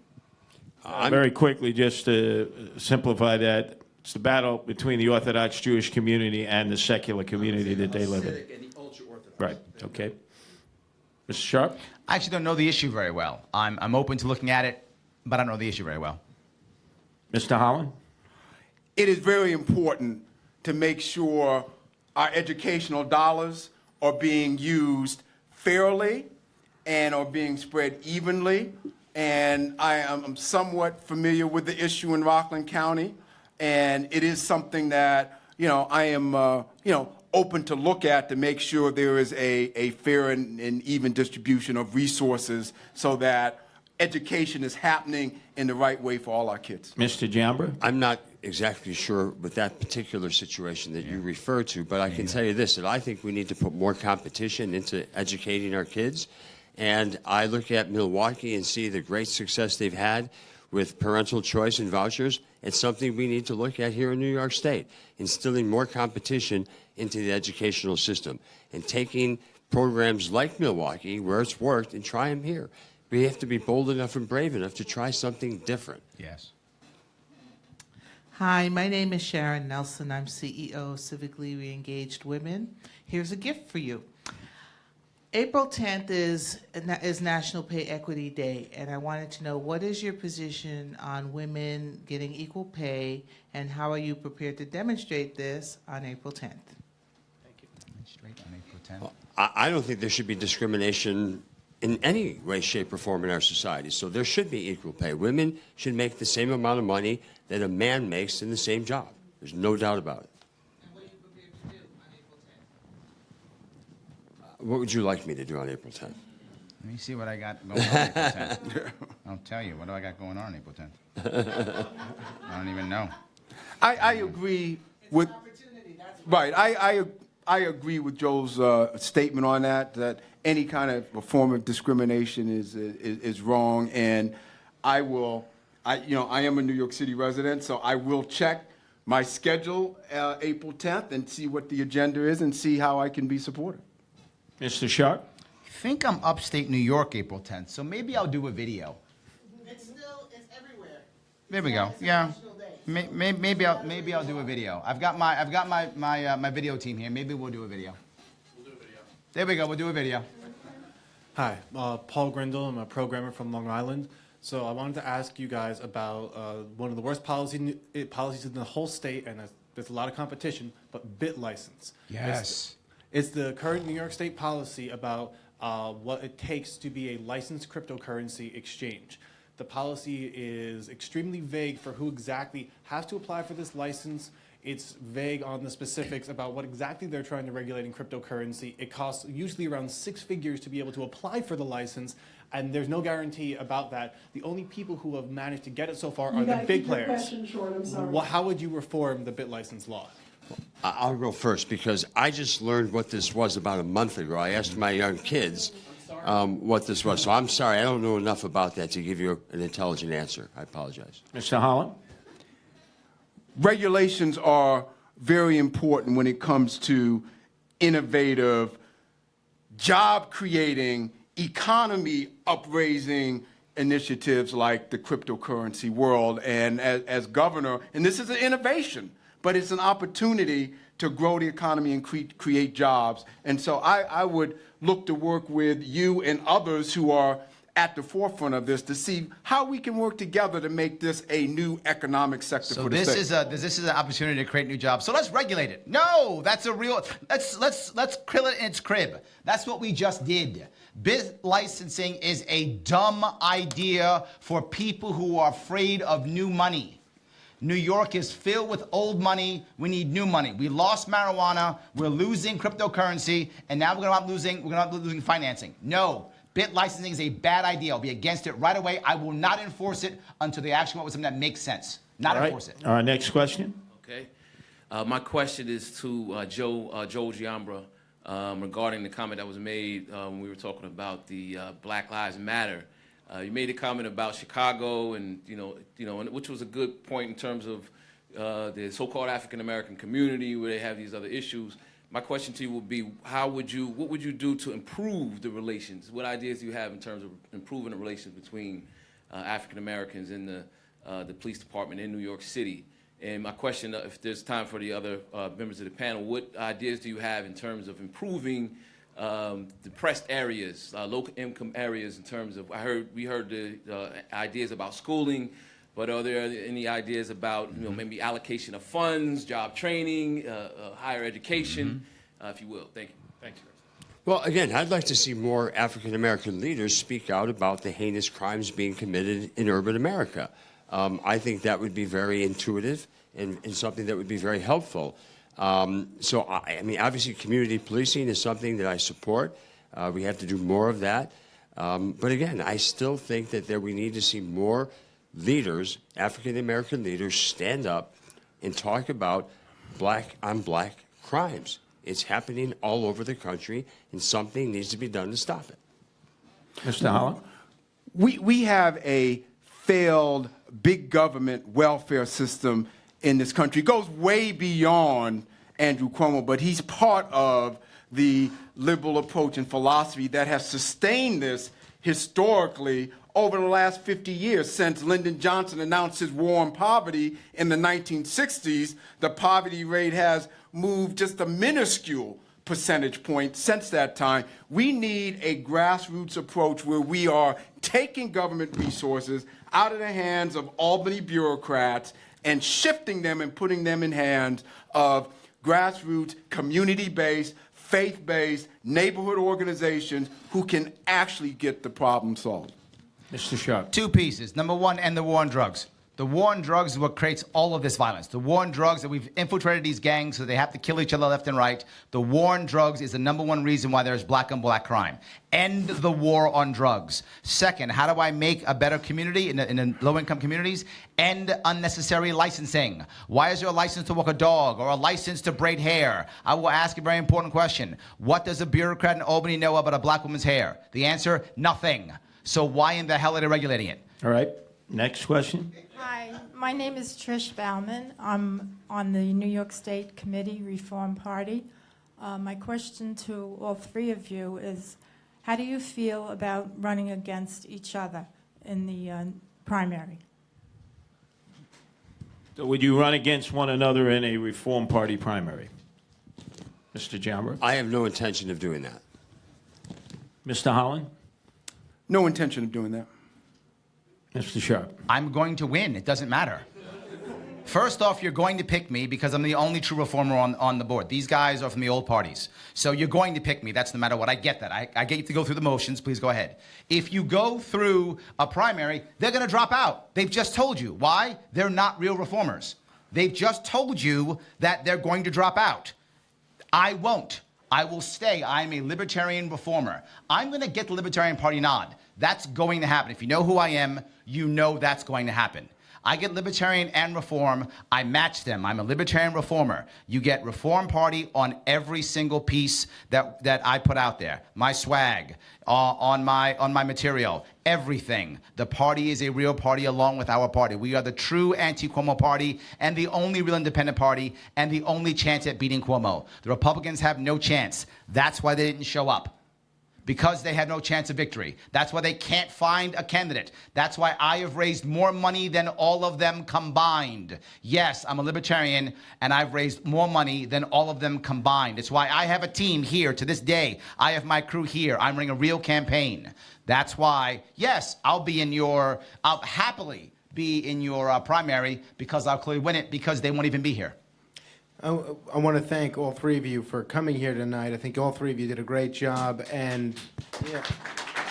Very quickly, just to simplify that, it's the battle between the Orthodox Jewish community and the secular community that they live in. And the ultra-Orthodox. Right, okay. Mr. Sharp? I actually don't know the issue very well. I'm open to looking at it, but I don't know the issue very well. Mr. Holland? It is very important to make sure our educational dollars are being used fairly and are being spread evenly. And I am somewhat familiar with the issue in Rockland County, and it is something that I am open to look at to make sure there is a fair and even distribution of resources so that education is happening in the right way for all our kids. Mr. Jamber? I'm not exactly sure with that particular situation that you refer to, but I can tell you this, that I think we need to put more competition into educating our kids. And I look at Milwaukee and see the great success they've had with parental choice and vouchers. It's something we need to look at here in New York State, instilling more competition into the educational system and taking programs like Milwaukee, where it's worked, and try them here. We have to be bold enough and brave enough to try something different. Yes. Hi, my name is Sharon Nelson. I'm CEO of Civically Reengaged Women. Here's a gift for you. April 10th is National Pay Equity Day, and I wanted to know, what is your position on women getting equal pay, and how are you prepared to demonstrate this on April 10th? Thank you. Straight on April 10th. Well, I don't think there should be discrimination in any way, shape, or form in our society. So there should be equal pay. Women should make the same amount of money that a man makes in the same job. There's no doubt about it. And what are you prepared to do on April 10th? What would you like me to do on April 10th? Let me see what I got going on April 10th. I'll tell you. What do I got going on April 10th? I don't even know. I agree with. Right. I agree with Joe's statement on that. That any kind of a form of discrimination is wrong, and I will. I am a New York City resident, so I will check my schedule April 10th and see what the agenda is and see how I can be supportive. Mr. Sharp? I think I'm upstate New York April 10th, so maybe I'll do a video. It's everywhere. There we go. Yeah. Maybe I'll do a video. I've got my video team here. Maybe we'll do a video. There we go. We'll do a video. Hi, Paul Grindle. I'm a programmer from Long Island. So I wanted to ask you guys about one of the worst policies in the whole state, and there's a lot of competition, but bit license. Yes. It's the current New York State policy about what it takes to be a licensed cryptocurrency exchange. The policy is extremely vague for who exactly has to apply for this license. It's vague on the specifics about what exactly they're trying to regulate in cryptocurrency. It costs usually around 6 figures to be able to apply for the license, and there's no guarantee about that. The only people who have managed to get it so far are the big players. Question short, I'm sorry. How would you reform the bit license law? I'll go first because I just learned what this was about a month ago. I asked my young kids what this was. So I'm sorry, I don't know enough about that to give you an intelligent answer. I apologize. Mr. Holland? Regulations are very important when it comes to innovative, job-creating, economy upraising initiatives like the cryptocurrency world. And as governor, and this is an innovation, but it's an opportunity to grow the economy and create jobs. And so I would look to work with you and others who are at the forefront of this to see how we can work together to make this a new economic sector So for the this state. is an opportunity to create new jobs. So let's regulate it. No, that's a real. Let's kill it in its crib. That's what we just did. Bit licensing is a dumb idea for people who are afraid of new money. New York is filled with old money. We need new money. We lost marijuana. We're losing cryptocurrency, and now we're going to be losing financing. No. Bit licensing is a bad idea. I'll be against it right away. I will not enforce it until they actually come up with something that makes sense. Not All right. enforce it. All right, next question. Okay. My question is to Joe Giambra regarding the comment that was made when we were talking about the Black Lives Matter. You made a comment about Chicago, and which was a good point in terms of the so-called African American community where they have these other issues. My question to you would be, what would you do to improve the relations? What ideas do you have in terms of improving the relations between African Americans and the police department in New York City? And my question, if there's time for the other members of the panel, what ideas do you have in terms of improving depressed areas, low-income areas? In terms of, we heard the ideas about schooling. But are there any ideas about maybe allocation of funds, job training, higher education, if you will? Thank you. Thanks. Well, again, I'd like to see more African American leaders speak out about the heinous crimes being committed in urban America. I think that would be very intuitive and something that would be very helpful. So, I mean, obviously, community policing is something that I support. We have to do more of that. But again, I still think that we need to see more leaders, African American leaders, stand up and talk about black on black crimes. It's happening all over the country, and something needs to be done to stop it. Mr. Holland? We have a failed big government welfare system in this country. It goes way beyond Andrew Cuomo, but he's part of the liberal approach and philosophy that has sustained this historically over the last 50 years. Since Lyndon Johnson announced his war on poverty in the 1960s, the poverty rate has moved just a minuscule percentage point since that time. We need a grassroots approach where we are taking government resources out of the hands of Albany bureaucrats and shifting them and putting them in hands of grassroots, community-based, faith-based, neighborhood organizations who can actually get the problem solved. Mr. Sharp? Two pieces. Number one, end the war on drugs. The war on drugs is what creates all of this violence. The war on drugs, that we've infiltrated these gangs so they have to kill each other left and right. The war on drugs is the #1 reason why there's black on black crime. End the war on drugs. Second, how do I make a better community in the low-income communities? End unnecessary licensing. Why is there a license to walk a dog or a license to braid hair? I will ask a very important question. What does a bureaucrat in Albany know about a black woman's hair? The answer, nothing. So why in the hell are they regulating it? All right. Next question. Hi, my name is Trish Bauman. I'm on the New York State Committee Reform Party. My question to all three of you is, how do you feel about running against each other in the primary? So would you run against one another in a Reform Party primary? Mr. Giambra? I have no intention of doing that. Mr. Holland? No intention of doing that. Mr. Sharp? I'm going to win. It doesn't matter. First off, you're going to pick me because I'm the only true reformer on the board. These guys are from the old parties. So you're going to pick me. That's no matter what. I get that. I get you to go through the motions. Please go ahead. If you go through a primary, they're going to drop out. They've just told you. Why? They're not real reformers. They've just told you that they're going to drop out. I won't. I will stay. I'm a libertarian reformer. I'm going to get the Libertarian Party nod. That's going to happen. If you know who I am, you know that's going to happen. I get libertarian and reform. I match them. I'm a libertarian reformer. You get Reform Party on every single piece that I put out there. My swag, on my material, everything. The party is a real party along with our party. We are the true anti-Cuomo party and the only real independent party and the only chance at beating Cuomo. The Republicans have no chance. That's why they didn't show up. Because they had no chance of victory. That's why they can't find a candidate. That's why I have raised more money than all of them combined. Yes, I'm a libertarian, and I've raised more money than all of them combined. It's why I have a team here to this day. I have my crew here. I'm running a real campaign. That's why, yes, I'll happily be in your primary because I'll clearly win it because they won't even be here. I want to thank all three of you for coming here tonight. I think all three of you did a great job. And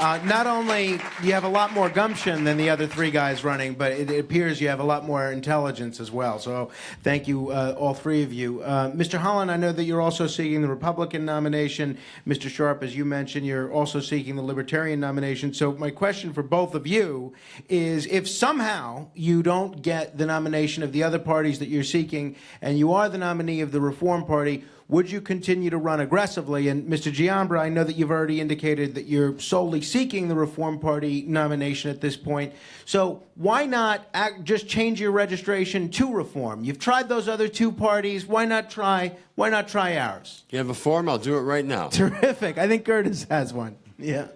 not only you have a lot more gumption than the other three guys running, but it appears you have a lot more intelligence as well. So thank you, all three of you. Mr. Holland, I know that you're also seeking the Republican nomination. Mr. Sharp, as you mentioned, you're also seeking the Libertarian nomination. So my question for both of you is, if somehow you don't get the nomination of the other parties that you're seeking, and you are the nominee of the Reform Party, would you continue to run aggressively? And Mr. Giambra, I know that you've already indicated that you're solely seeking the Reform Party nomination at this point. So why not just change your registration to Reform? You've tried those other two parties. Why not try ours? You have a form? I'll do it right now. Terrific. I think Curtis has one. Yeah.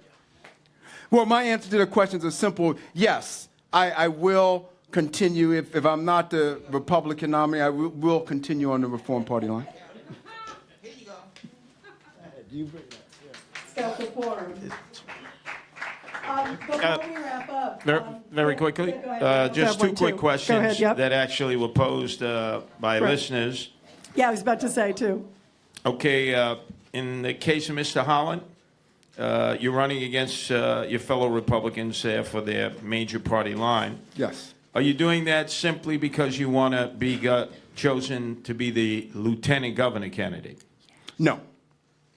Well, my answer to the questions is simple. Yes, I will continue. If I'm not the Republican nominee, I will continue on the Reform Party line. Self-reform. Before we wrap up. Very quickly, go ahead. just Have one two quick too. questions Go ahead, yep. that actually were posed by Right. listeners. Yeah, I was about to say, too. Okay, in the case of Mr. Holland, you're running against your fellow Republicans there for their major party line. Yes. Are you doing that simply because you want to be chosen to be the lieutenant governor candidate? No.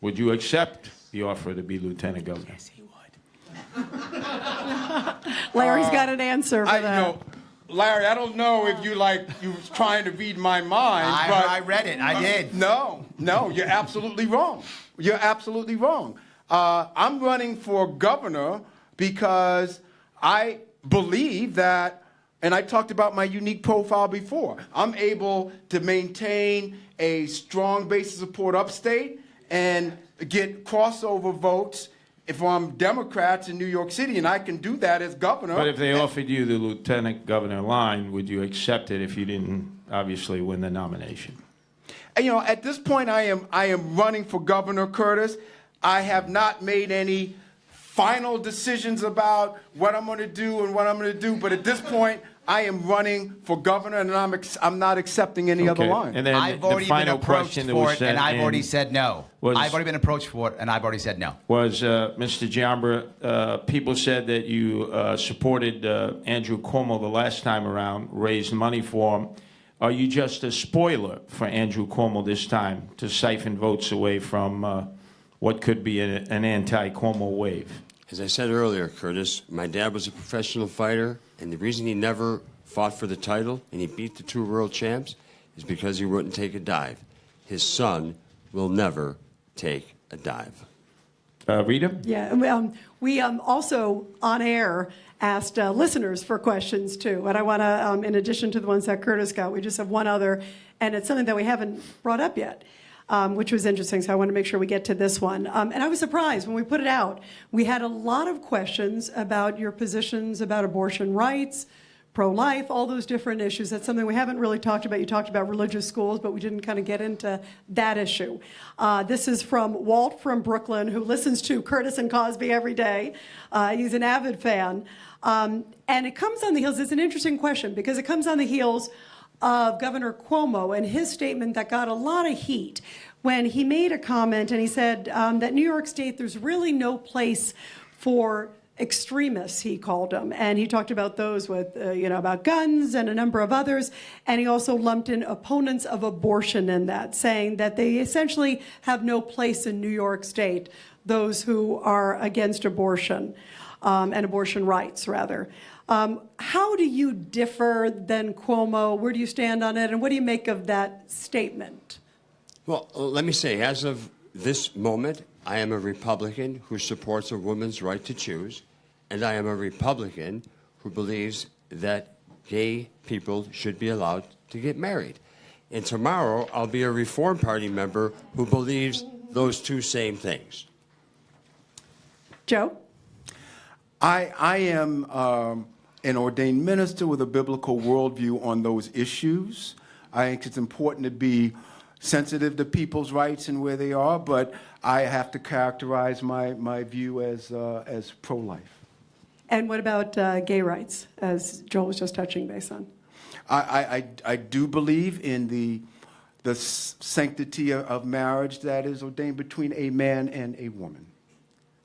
Would you accept the offer to be lieutenant governor? Yes, he would. Larry's got an answer for that. Larry, I don't know if you was trying to read my mind. but I read it. I did. No, you're absolutely wrong. You're absolutely wrong. I'm running for governor because I believe that, and I talked about my unique profile before, I'm able to maintain a strong base of support upstate and get crossover votes from Democrats in New York City, and I can do that as governor. But if they offered you the lieutenant governor line, would you accept it if you didn't obviously win the nomination? And, at this point, I am running for governor, Curtis. I have not made any final decisions about what I'm going to do and what I'm going to do. But at this point, I am running for governor, and I'm not accepting any other line. And then I've the already been final approached question that for was it, sent and I've in already said no. was- I've already been approached for it, and I've already said no. was Mr. Giambra, people said that you supported Andrew Cuomo the last time around, raised money for him. Are you just a spoiler for Andrew Cuomo this time to siphon votes away from what could be an anti-Cuomo wave? As I said earlier, Curtis, my dad was a professional fighter, and the reason he never fought for the title and he beat the 2 world champs is because he wouldn't take a dive. His son will never take a dive. Rita? Yeah, we also on air asked listeners for questions too, and I want to, in addition to the ones that Curtis got, we just have one other, and it's something that we haven't brought up yet. Which was interesting, so I want to make sure we get to this one. And I was surprised when we put it out. We had a lot of questions about your positions about abortion rights, pro-life, all those different issues. That's something we haven't really talked about. You talked about religious schools, but we didn't kind of get into that issue. This is from Walt from Brooklyn, who listens to Curtis and Cosby every day. He's an avid fan. And it comes on the heels, it's an interesting question, because it comes on the heels of Governor Cuomo and his statement that got a lot of heat when he made a comment and he said that New York State, there's really no place for extremists, he called them. And he talked about those with, about guns and a number of others. And he also lumped in opponents of abortion in that, saying that they essentially have no place in New York State, those who are against abortion and abortion rights, rather. How do you differ than Cuomo? Where do you stand on it? And what do you make of that statement? Well, let me say, as of this moment, I am a Republican who supports a woman's right to choose, and I am a Republican who believes that gay people should be allowed to get married. And tomorrow, I'll be a Reform Party member who believes those two same things. Joe? I am an ordained minister with a biblical worldview on those issues. I think it's important to be sensitive to people's rights and where they are, but I have to characterize my view as pro-life. And what about gay rights, as Joel was just touching base on? I do believe in the sanctity of marriage that is ordained between a man and a woman.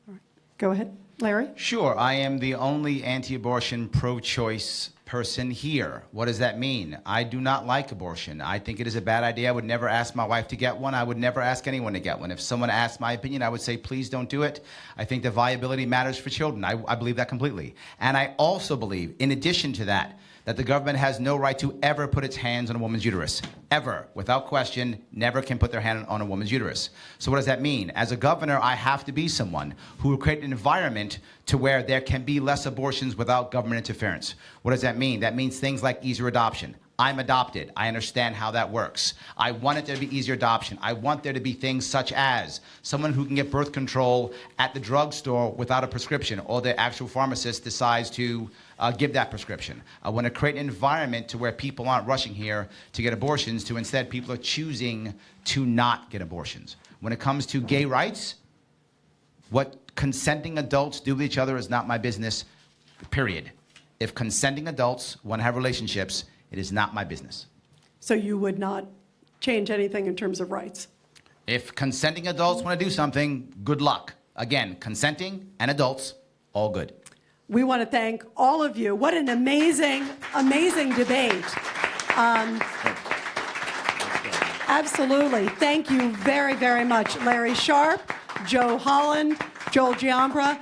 All right. Go ahead. Larry? Sure, I am the only anti-abortion, pro-choice person here. What does that mean? I do not like abortion. I think it is a bad idea. I would never ask my wife to get one. I would never ask anyone to get one. If someone asked my opinion, I would say, please don't do it. I think the viability matters for children. I believe that completely. And I also believe, in addition to that the government has no right to ever put its hands on a woman's uterus. Ever. Without question, never can put their hand on a woman's uterus. So what does that mean? As a governor, I have to be someone who will create an environment to where there can be less abortions without government interference. What does that mean? That means things like easier adoption. I'm adopted. I understand how that works. I want it to be easier adoption. I want there to be things such as someone who can get birth control at the drugstore without a prescription, or the actual pharmacist decides to give that prescription. I want to create an environment to where people aren't rushing here to get abortions, to instead people are choosing to not get abortions. When it comes to gay rights, what consenting adults do with each other is not my business, period. If consenting adults want to have relationships, it is not my business. So you would not change anything in terms of rights? If consenting adults want to do something, good luck. Again, consenting and adults, all good. We want to thank all of you. What an amazing, amazing debate. Absolutely. Thank you very, very much, Larry Sharp, Joe Holland, Joel Giambra.